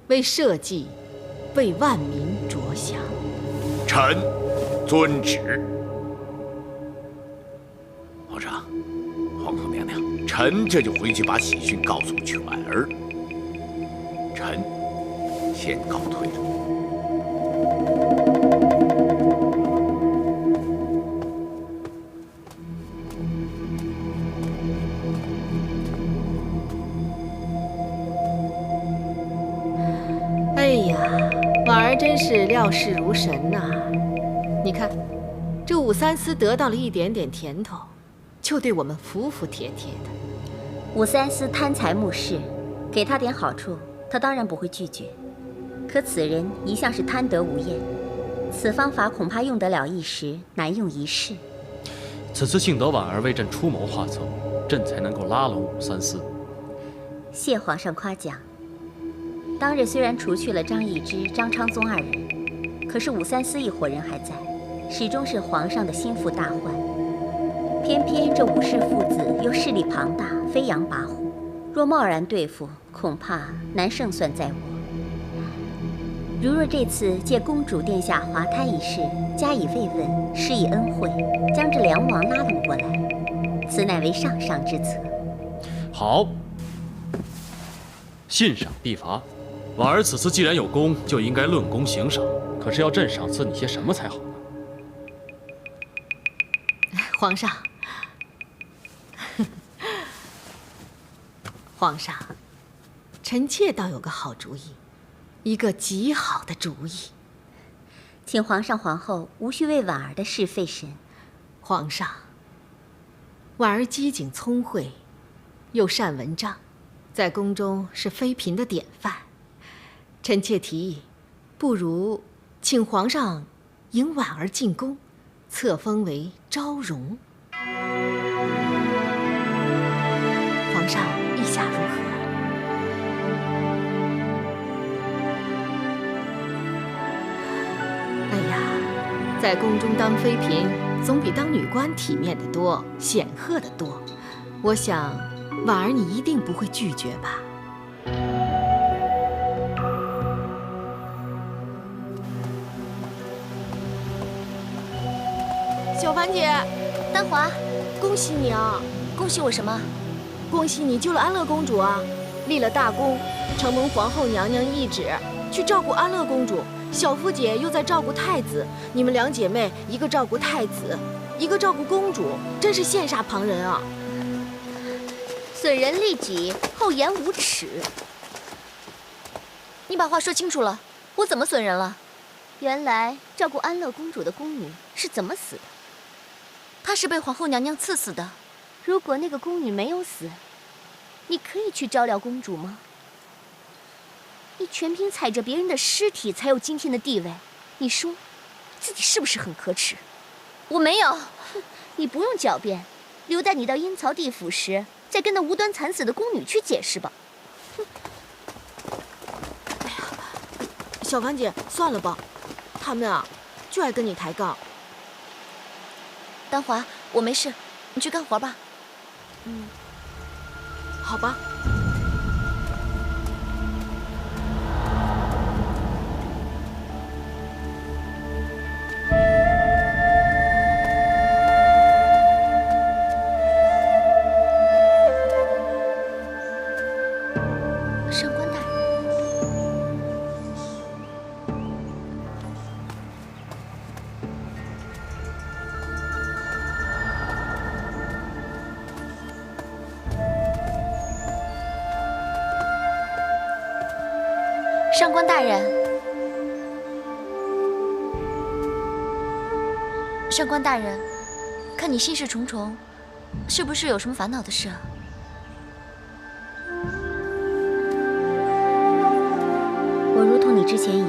为社稷、为万民着想。臣遵旨。皇上、皇后娘娘，臣这就回去把喜讯告诉全儿。臣先告退了。婉儿真是料事如神呐！你看，这武三思得到了一点点甜头，就对我们服服帖帖的。武三思贪财慕势，给他点好处，他当然不会拒绝。可此人一向是贪得无厌，此方法恐怕用得了一时，难用一世。此次幸得婉儿为朕出谋划策，朕才能够拉拢武三思。谢皇上夸奖。当日虽然除去了张易之、张昌宗二人，可是武三思一伙人还在，始终是皇上的心腹大患。偏偏这武氏父子又势力庞大，飞扬跋扈，若贸然对付，恐怕难胜算在我。如若这次借公主殿下滑胎一事加以慰问，施以恩惠，将这梁王拉拢过来，此乃为上上之策。好，信赏必罚。婉儿此次既然有功，就应该论功行赏。可是要朕赏赐你些什么才好呢？皇上，皇上，臣妾倒有个好主意，一个极好的主意。请皇上皇后无需为婉儿的事费神。皇上，婉儿机警聪慧，又善文章，在宫中是妃嫔的典范。臣妾提议，不如请皇上迎婉儿进宫，册封为昭容。皇上意下如何？哎呀，在宫中当妃嫔，总比当女官体面得多，显赫得多。我想，婉儿你一定不会拒绝吧？小凡姐，丹华，恭喜你啊！恭喜我什么？恭喜你救了安乐公主啊！立了大功，承蒙皇后娘娘懿旨，去照顾安乐公主。小夫姐又在照顾太子，你们两姐妹，一个照顾太子，一个照顾公主，真是羡煞旁人啊！损人利己，厚颜无耻。你把话说清楚了，我怎么损人了？原来照顾安乐公主的宫女是怎么死的？她是被皇后娘娘赐死的。如果那个宫女没有死，你可以去照料公主吗？你全凭踩着别人的尸体才有今天的地位，你说自己是不是很可耻？我没有。你不用狡辩，留待你到阴曹地府时，再跟那无端惨死的宫女去解释吧。哎呀，小凡姐，算了吧，他们啊，就爱跟你抬杠。丹华，我没事，你去干活吧。好吧。上官大人，上官大人，上官大人，看你心事重重，是不是有什么烦恼的事啊？我如同你之前一样，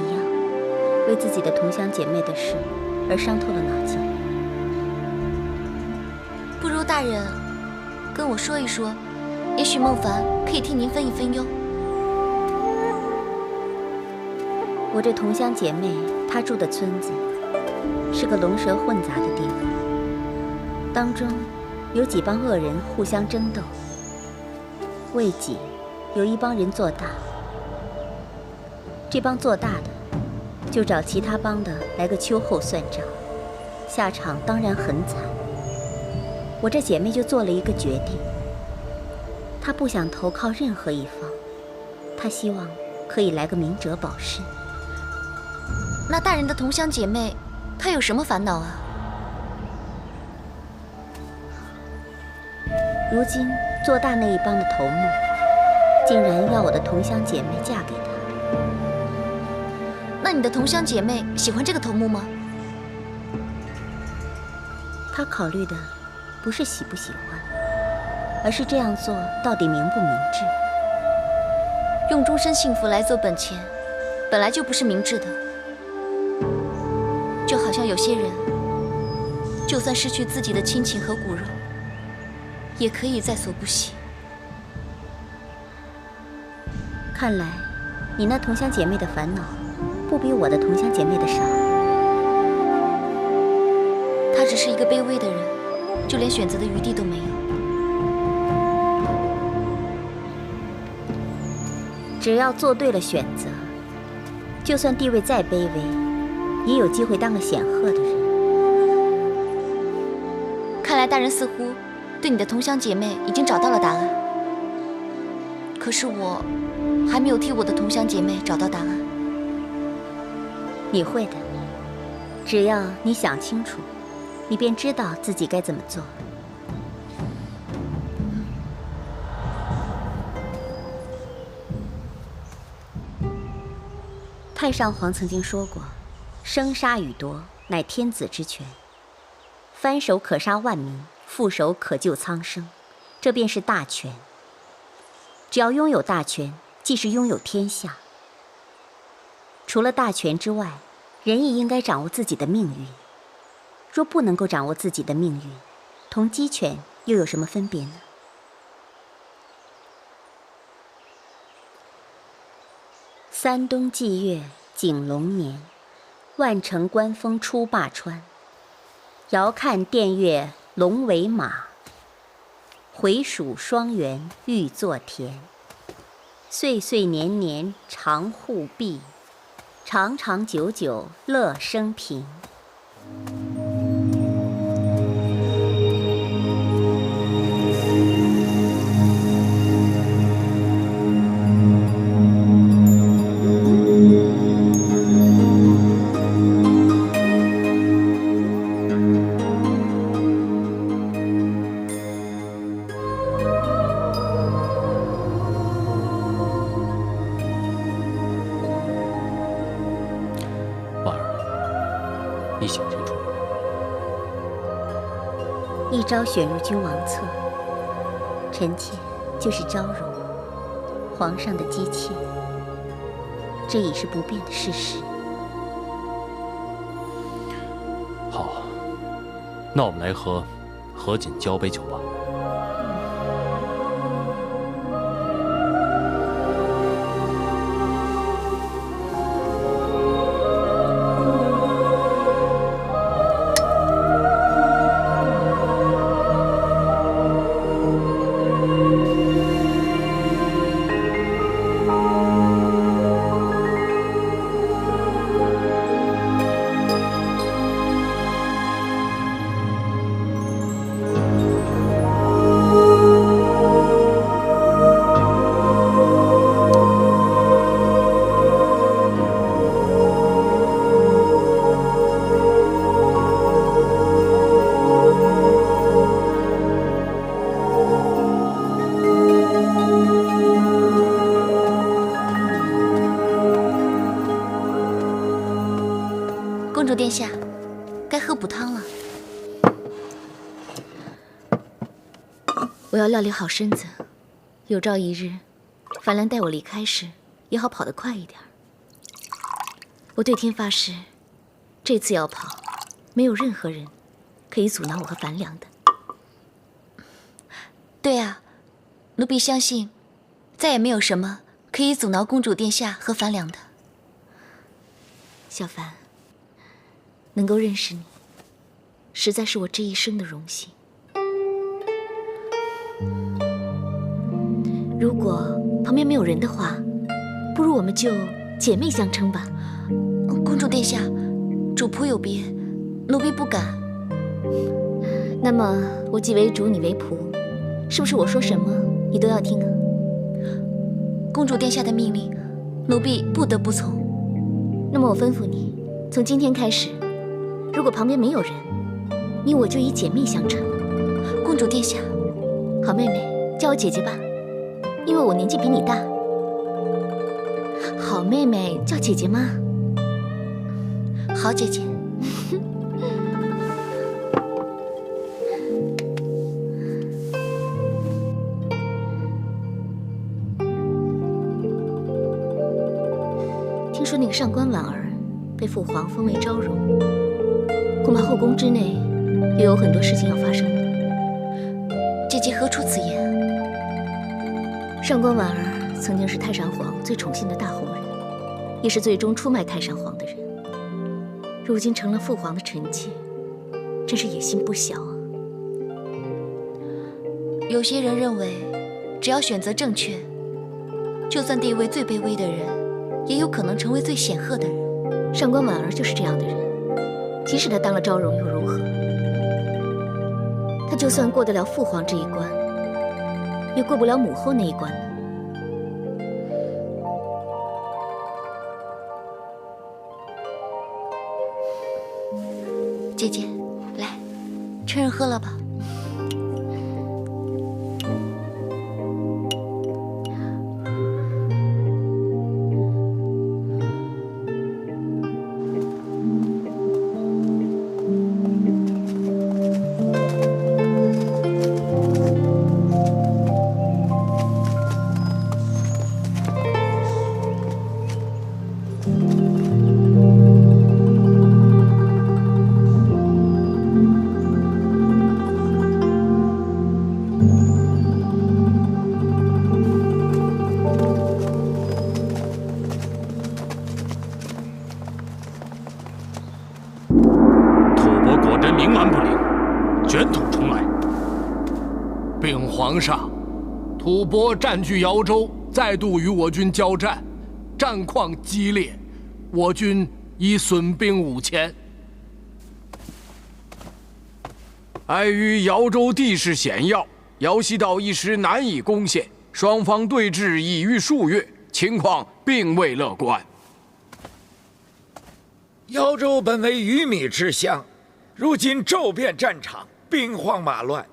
为自己的同乡姐妹的事而伤透了脑筋。不如大人跟我说一说，也许孟凡可以替您分一分忧。我这同乡姐妹，她住的村子是个龙蛇混杂的地方，当中有几帮恶人互相争斗，为己有一帮人做大，这帮做大的就找其他帮的来个秋后算账，下场当然很惨。我这姐妹就做了一个决定，她不想投靠任何一方，她希望可以来个明哲保身。那大人的同乡姐妹，她有什么烦恼啊？如今做大那一帮的头目，竟然要我的同乡姐妹嫁给他。那那你的同乡姐妹喜欢这个头目吗？她考虑的不是喜不喜欢，而是这样做到底明不明智。用终身幸福来做本钱，本来就不是明智的。就好像有些人，就算失去自己的亲情和骨肉，也可以在所不惜。看来，你那同乡姐妹的烦恼，不比我的同乡姐妹的少。她只是一个卑微的人，就连选择的余地都没有。只要做对了选择，就算地位再卑微，也有机会当个显赫的人。看来大人似乎对你的同乡姐妹已经找到了答案，可是我还没有替我的同乡姐妹找到答案。你会的，只要你想清楚，你便知道自己该怎么做。太上皇曾经说过，生杀予夺乃天子之权，翻手可杀万民，覆手可救苍生，这便是大权。只要拥有大权，即是拥有天下。除了大权之外，人亦应该掌握自己的命运。若不能够掌握自己的命运，同鸡犬又有什么分别呢？三冬季月景龙年，万城关风出灞川。遥看殿月龙为马，回蜀双园欲作田。岁岁年年常护庇，长长久久乐生平。你想清楚。一朝选入君王侧，臣妾就是昭容，皇上的姬妾，这已是不变的事实。好，那我们来和何锦交杯酒吧。公主殿下，该喝补汤了。我要料理好身子，有朝一日，樊兰带我离开时，也好跑得快一点。我对天发誓，这次要跑，没有任何人可以阻挠我和樊良的。对啊，奴婢相信，再也没有什么可以阻挠公主殿下和樊良的。小樊，能够认识你，实在是我这一生的荣幸。如果旁边没有人的话，不如我们就姐妹相称吧。公主殿下，主仆有别，奴婢不敢。那么我既为主，你为仆，是不是我说什么你都要听啊？公主殿下的命令，奴婢不得不从。那么我吩咐你，从今天开始，如果旁边没有人，你我就以姐妹相称。公主殿下，好妹妹，叫我姐姐吧，因为我年纪比你大。好妹妹，叫姐姐嘛。好，姐姐。听说那个上官婉儿被父皇封为昭容，恐怕后宫之内又有很多事情要发生了。姐姐何出此言？上官婉儿曾经是太上皇最宠信的大红人，也是最终出卖太上皇的人。如今成了父皇的臣妾，真是野心不小啊。有些人认为，只要选择正确，就算地位最卑微的人，也有可能成为最显赫的人。上官婉儿就是这样的人，即使她当了昭容又如何？她就算过得了父皇这一关，也过不了母后那一关呢。姐姐，来，趁热喝了吧。皇上，吐蕃占据瑶州，再度与我军交战，战况激烈，我军已损兵5000。碍于瑶州地势险要，瑶西道一时难以攻陷，双方对峙已逾数月，情况并未乐观。瑶州本为鱼米之乡，如今骤变战场，兵荒马乱。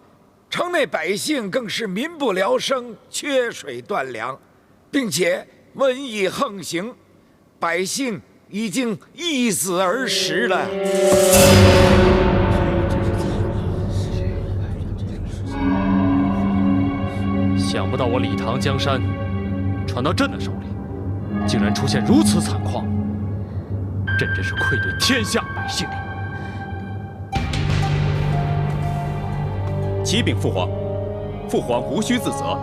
城内百姓更是民不聊生，缺水断粮，并且瘟疫横行，百姓已经易死而食了。想不到我李唐江山传到朕的手里，竟然出现如此惨况，朕真是愧对天下百姓。启禀父皇，父皇无需自责。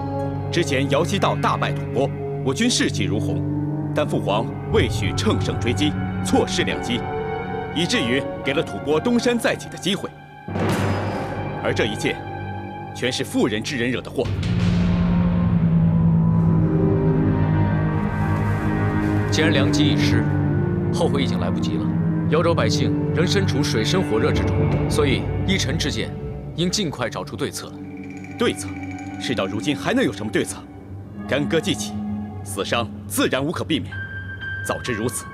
之前瑶西道大败吐蕃，我军士气如虹，但父皇未许乘胜追击，错失良机，以至于给了吐蕃东山再起的机会。而这一切，全是妇人之仁惹的祸。既然良机已失，后悔已经来不及了。瑶州百姓仍身处水深火热之中，所以依臣之见，应尽快找出对策。对策？事到如今还能有什么对策？干戈既起，死伤自然无可避免。早知如此，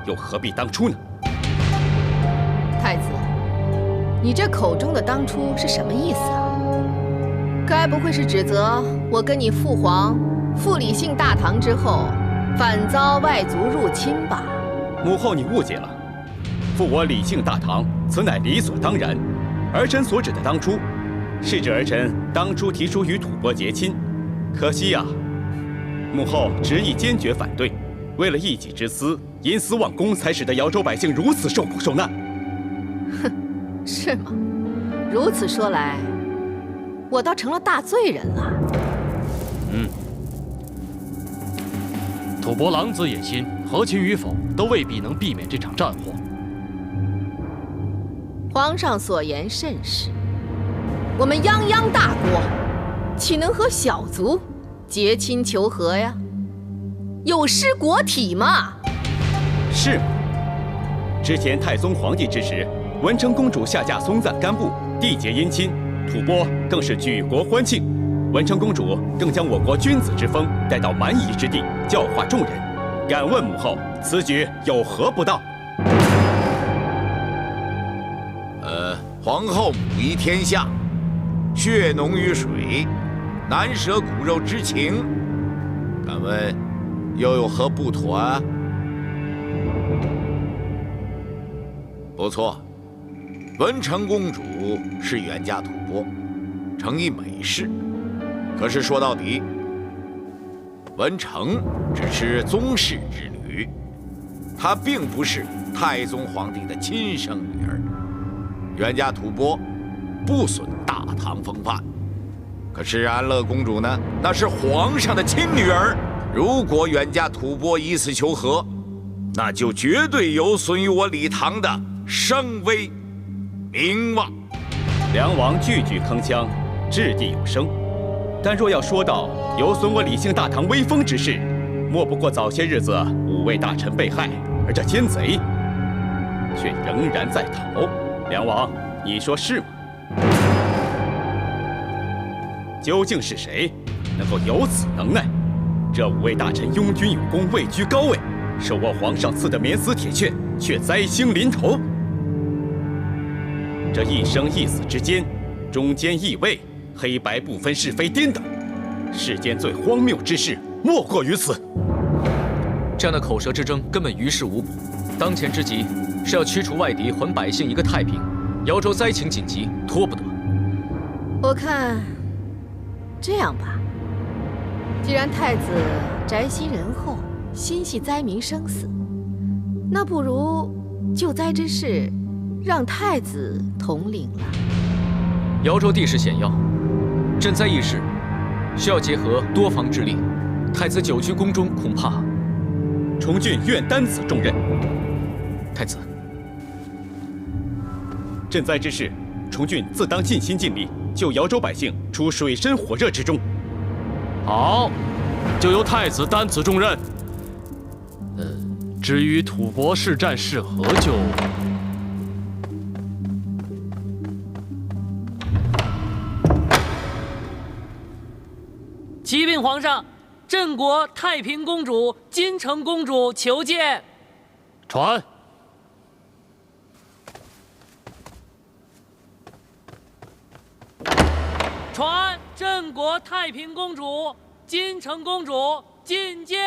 又何必当初呢？太子，你这口中的当初是什么意思啊？该不会是指责我跟你父皇复李姓大唐之后，反遭外族入侵吧？母后，你误解了。复我李姓大唐，此乃理所当然。儿臣所指的当初，是指儿臣当初提出与吐蕃结亲，可惜呀，母后执意坚决反对，为了一己之私，因私忘公，才使得瑶州百姓如此受苦受难。哼，是吗？如此说来，我倒成了大罪人了。吐蕃狼子野心，和亲与否，都未必能避免这场战祸。皇上所言甚是，我们泱泱大国，岂能和小族结亲求和呀？有失国体嘛？是吗？之前太宗皇帝之时，文成公主下嫁松赞干布，缔结姻亲，吐蕃更是举国欢庆。文成公主更将我国君子之风带到蛮夷之地，教化众人。敢问母后，此举有何不当？皇后母仪天下，血浓于水，难舍骨肉之情。敢问，又有何不妥啊？不错，文成公主是远嫁吐蕃，诚以美事。可是说到底，文成只是宗室之女，她并不是太宗皇帝的亲生女儿。远嫁吐蕃，不损大唐风范。可是安乐公主呢？那是皇上的亲女儿。如果远嫁吐蕃以此求和，那就绝对有损于我李唐的声威名望。梁王句句铿锵，掷地有声。但若要说到有损我李姓大唐威风之事，莫不过早些日子5位大臣被害，而这奸贼却仍然在逃。梁王，你说是吗？究竟是谁能够有此能耐？这5位大臣拥军有功，位居高位，受我皇上赐的免死铁券，却灾星临头。这一生一死之间，忠奸义位，黑白不分，是非颠倒，世间最荒谬之事莫过于此。这样的口舌之争根本于事无补。当前之急是要驱除外敌，还百姓一个太平。瑶州灾情紧急，拖不得。我看这样吧，既然太子宅心仁厚，心系灾民生死，那不如救灾之事让太子统领了。瑶州地势险要，赈灾一事需要结合多方之力。太子久居宫中，恐怕……崇俊愿担此重任。太子，赈灾之事，崇俊自当尽心尽力，救瑶州百姓出水深火热之中。好，就由太子担此重任。至于吐蕃是战是和，就……启禀皇上，镇国太平公主、金城公主求见。传。传镇国太平公主、金城公主觐见。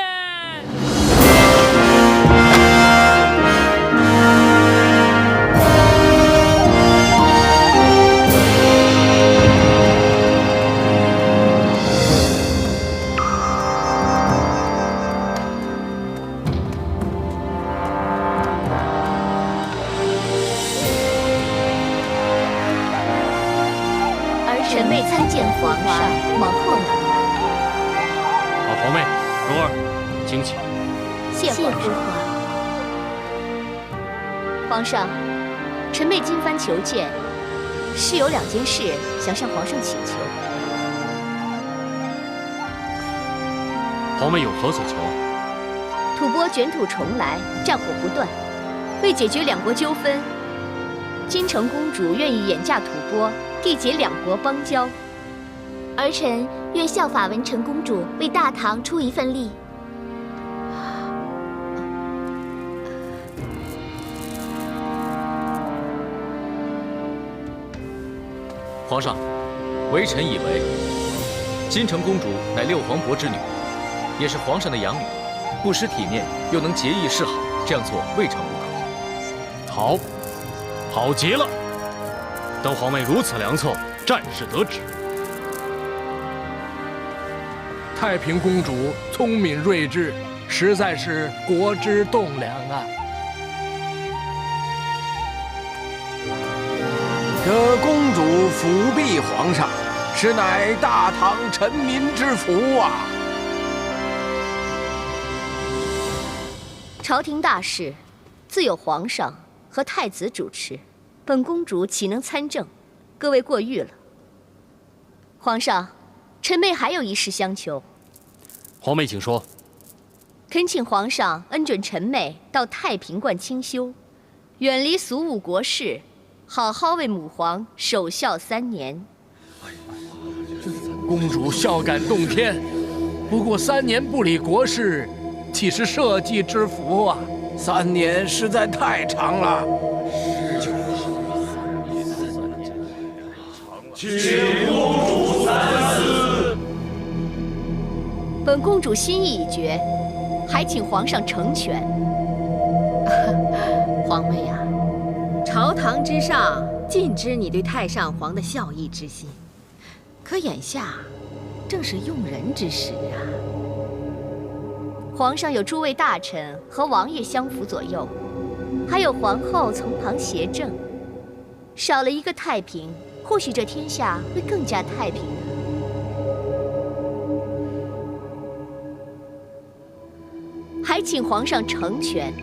臣妹参见皇上，王后呢？好，皇妹，蓉儿，请起。谢皇上。皇上，臣妹今番求见，是有2件事想向皇上请求。皇妹有何所求？吐蕃卷土重来，战火不断，为解决2国纠纷，金城公主愿意远嫁吐蕃，缔结2国邦交。儿臣愿效法文成公主，为大唐出一份力。皇上，微臣以为，金城公主乃6皇伯之女，也是皇上的养女，不失体面，又能节义示好，这样做未尝不可。好，好极了！等皇妹如此良策，战事得止。太平公主聪明睿智，实在是国之栋梁啊！这公主辅弼皇上，实乃大唐臣民之福啊！朝廷大事，自有皇上和太子主持，本公主岂能参政？各位过誉了。皇上，臣妹还有一事相求。皇妹请说。恳请皇上恩准臣妹到太平观清修，远离俗务国事，好好为母皇守孝3年。公主孝感动天，不过3年不理国事，岂是社稷之福啊？3年实在太长了。请公主三思。本公主心意已决，还请皇上成全。皇妹啊，天之上尽知你对太上皇的孝义之心，可眼下正是用人之时啊。皇上有诸位大臣和王爷相辅左右，还有皇后从旁协政，少了一个太平，或许这天下会更加太平呢。还请皇上成全。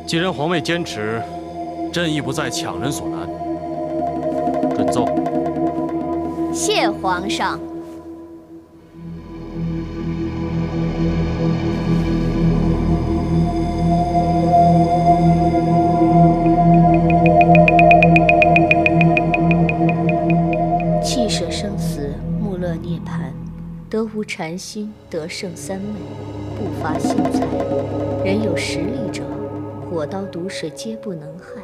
既然皇位坚持，朕亦不再强人所难。准奏。谢皇上。弃舍生死，穆勒涅槃，得无禅心，得胜三昧，不乏信财。人有实力者，火刀毒水皆不能害。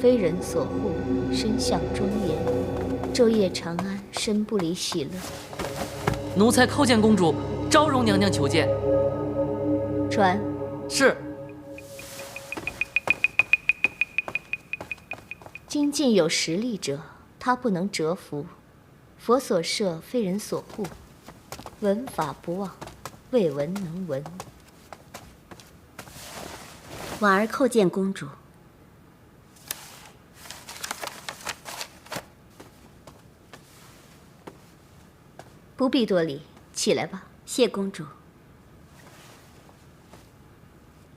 非人所护，身向庄严，昼夜长安，身不离喜乐。奴才叩见公主，昭容娘娘求见。传。是。今晋有实力者，他不能折服。佛所设，非人所护。闻法不忘，未闻能闻。婉儿叩见公主。不必多礼，起来吧。谢公主。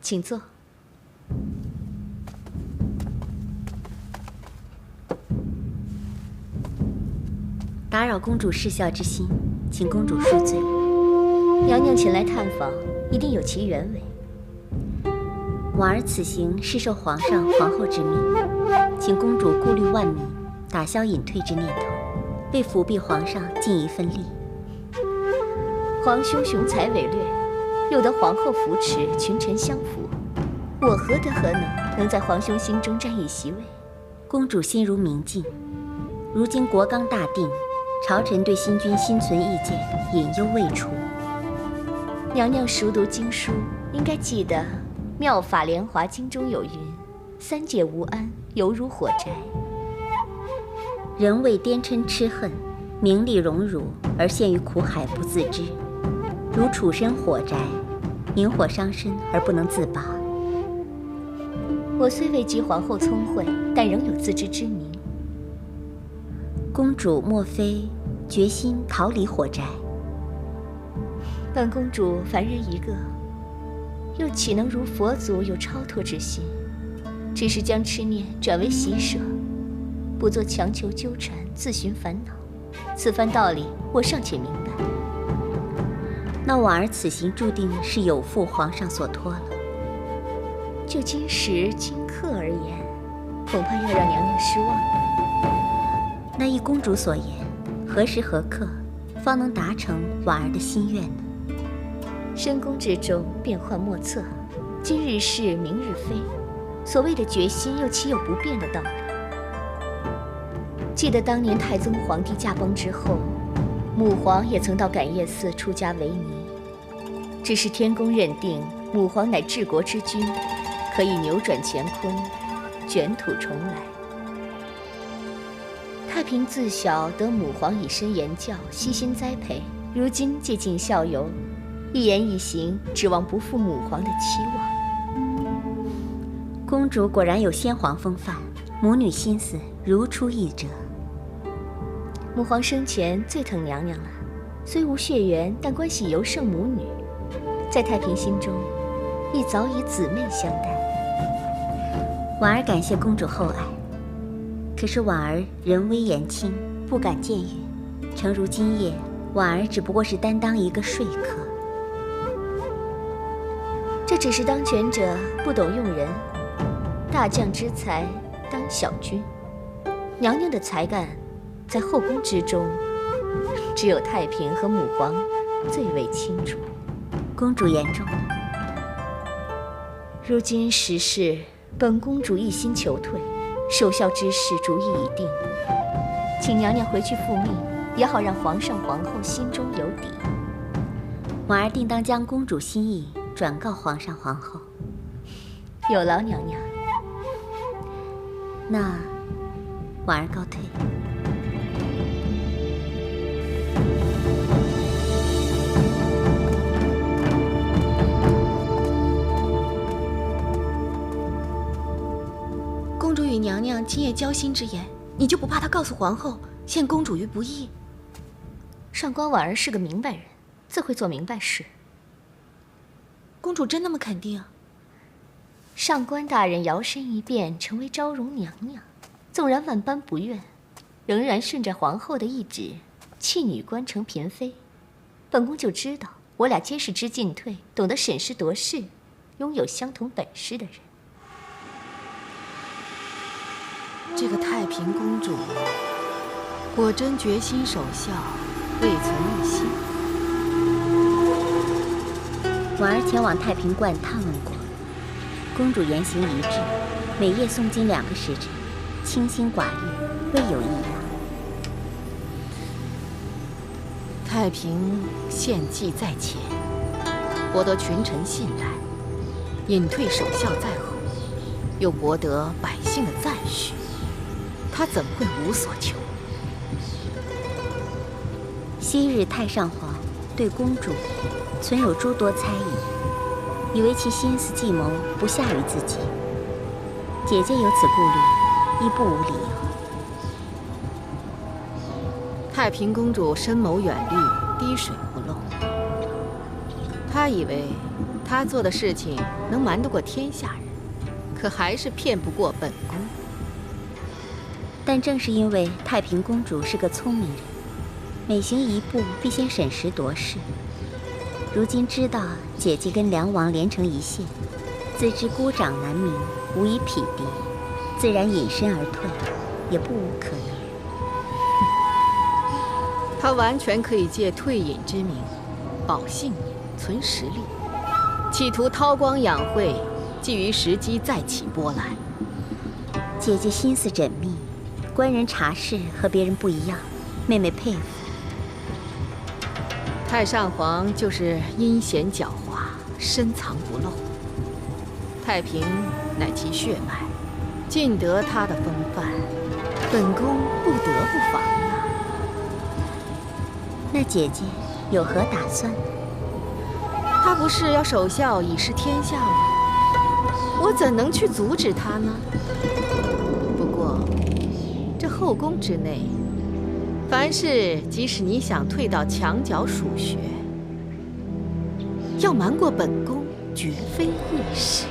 请坐。打扰公主侍孝之心，请公主恕罪。娘娘前来探访，一定有其原委。婉儿此行是受皇上、皇后之命，请公主顾虑万民，打消隐退之念头，为辅弼皇上尽一份力。皇兄雄才伟略，又得皇后扶持，群臣相辅，我何德何能在皇兄心中占一席位？公主心如明镜，如今国纲大定，朝臣对新君心存意见，隐忧未除。娘娘熟读经书，应该记得《妙法莲华经》中有云：“三界无安，犹如火宅。”人为颠嗔痴恨，名利荣辱而陷于苦海不自知，如处身火宅，引火伤身而不能自拔。我虽未及皇后聪慧，但仍有自知之明。公主莫非决心逃离火宅？本公主凡人一个，又岂能如佛祖有超脱之心？只是将痴念转为喜舍，不做强求纠缠，自寻烦恼。此番道理，我尚且明白。那婉儿此行注定是有负皇上所托了。就今时今刻而言，恐怕要让娘娘失望了。那依公主所言，何时何刻方能达成婉儿的心愿呢？深宫之中变幻莫测，今日是明日非，所谓的决心又岂有不变的道理？记得当年太宗皇帝驾崩之后，母皇也曾到感业寺出家为尼，只是天宫认定母皇乃治国之君，可以扭转乾坤，卷土重来。太平自小得母皇以身言教，悉心栽培，如今借尽孝游，一言一行指望不负母皇的期望。公主果然有先皇风范，母女心思如出一辙。母皇生前最疼娘娘了，虽无血缘，但关系尤胜母女，在太平心中亦早以姊妹相待。婉儿感谢公主厚爱，可是婉儿人微言轻，不敢僭越。诚如今夜，婉儿只不过是担当一个说客。这只是当权者不懂用人，大将之才当小君。娘娘的才干，在后宫之中，只有太平和母皇最为清楚。公主言重了。如今时事，本公主一心求退，守孝之事主意已定，请娘娘回去复命，也好让皇上皇后心中有底。婉儿定当将公主心意转告皇上皇后。有劳娘娘。那婉儿告退。公主与娘娘今夜交心之言，你就不怕她告诉皇后，陷公主于不义？上官婉儿是个明白人，自会做明白事。公主真那么肯定？上官大人摇身一变成为昭容娘娘，纵然万般不愿，仍然顺着皇后的懿旨，弃女官成嫔妃。本宫就知道，我俩皆是知进退、懂得审时度势、拥有相同本事的人。这个太平公主果真决心守孝，未存一心。婉儿前往太平观探问过，公主言行一致，每夜诵经2个时辰，清心寡欲，未有异样。太平献计在前，博得群臣信赖；隐退守孝在后，又博得百姓的赞许。他怎会无所求？昔日太上皇对公主存有诸多猜疑，以为其心思计谋不下于自己。姐姐有此顾虑，亦不无理由。太平公主深谋远虑，滴水不漏。她以为她做的事情能瞒得过天下人，可还是骗不过本宫。但正是因为太平公主是个聪明人，每行一步必先审时度势。如今知道姐姐跟梁王连成一线，自知孤掌难鸣，无以匹敌，自然隐身而退，也不无可能。她完全可以借退隐之名，保性命、存实力，企图韬光养晦，觊觎时机再起波澜。姐姐心思缜密，官人察事和别人不一样，妹妹佩服。太上皇就是阴险狡猾，深藏不露。太平乃其血脉，尽得他的风范，本宫不得不防啊。那姐姐有何打算？她不是要守孝以示天下吗？我怎能去阻止她呢？不过，这后宫之内，凡事即使你想退到墙角数学，要瞒过本宫，绝非易事。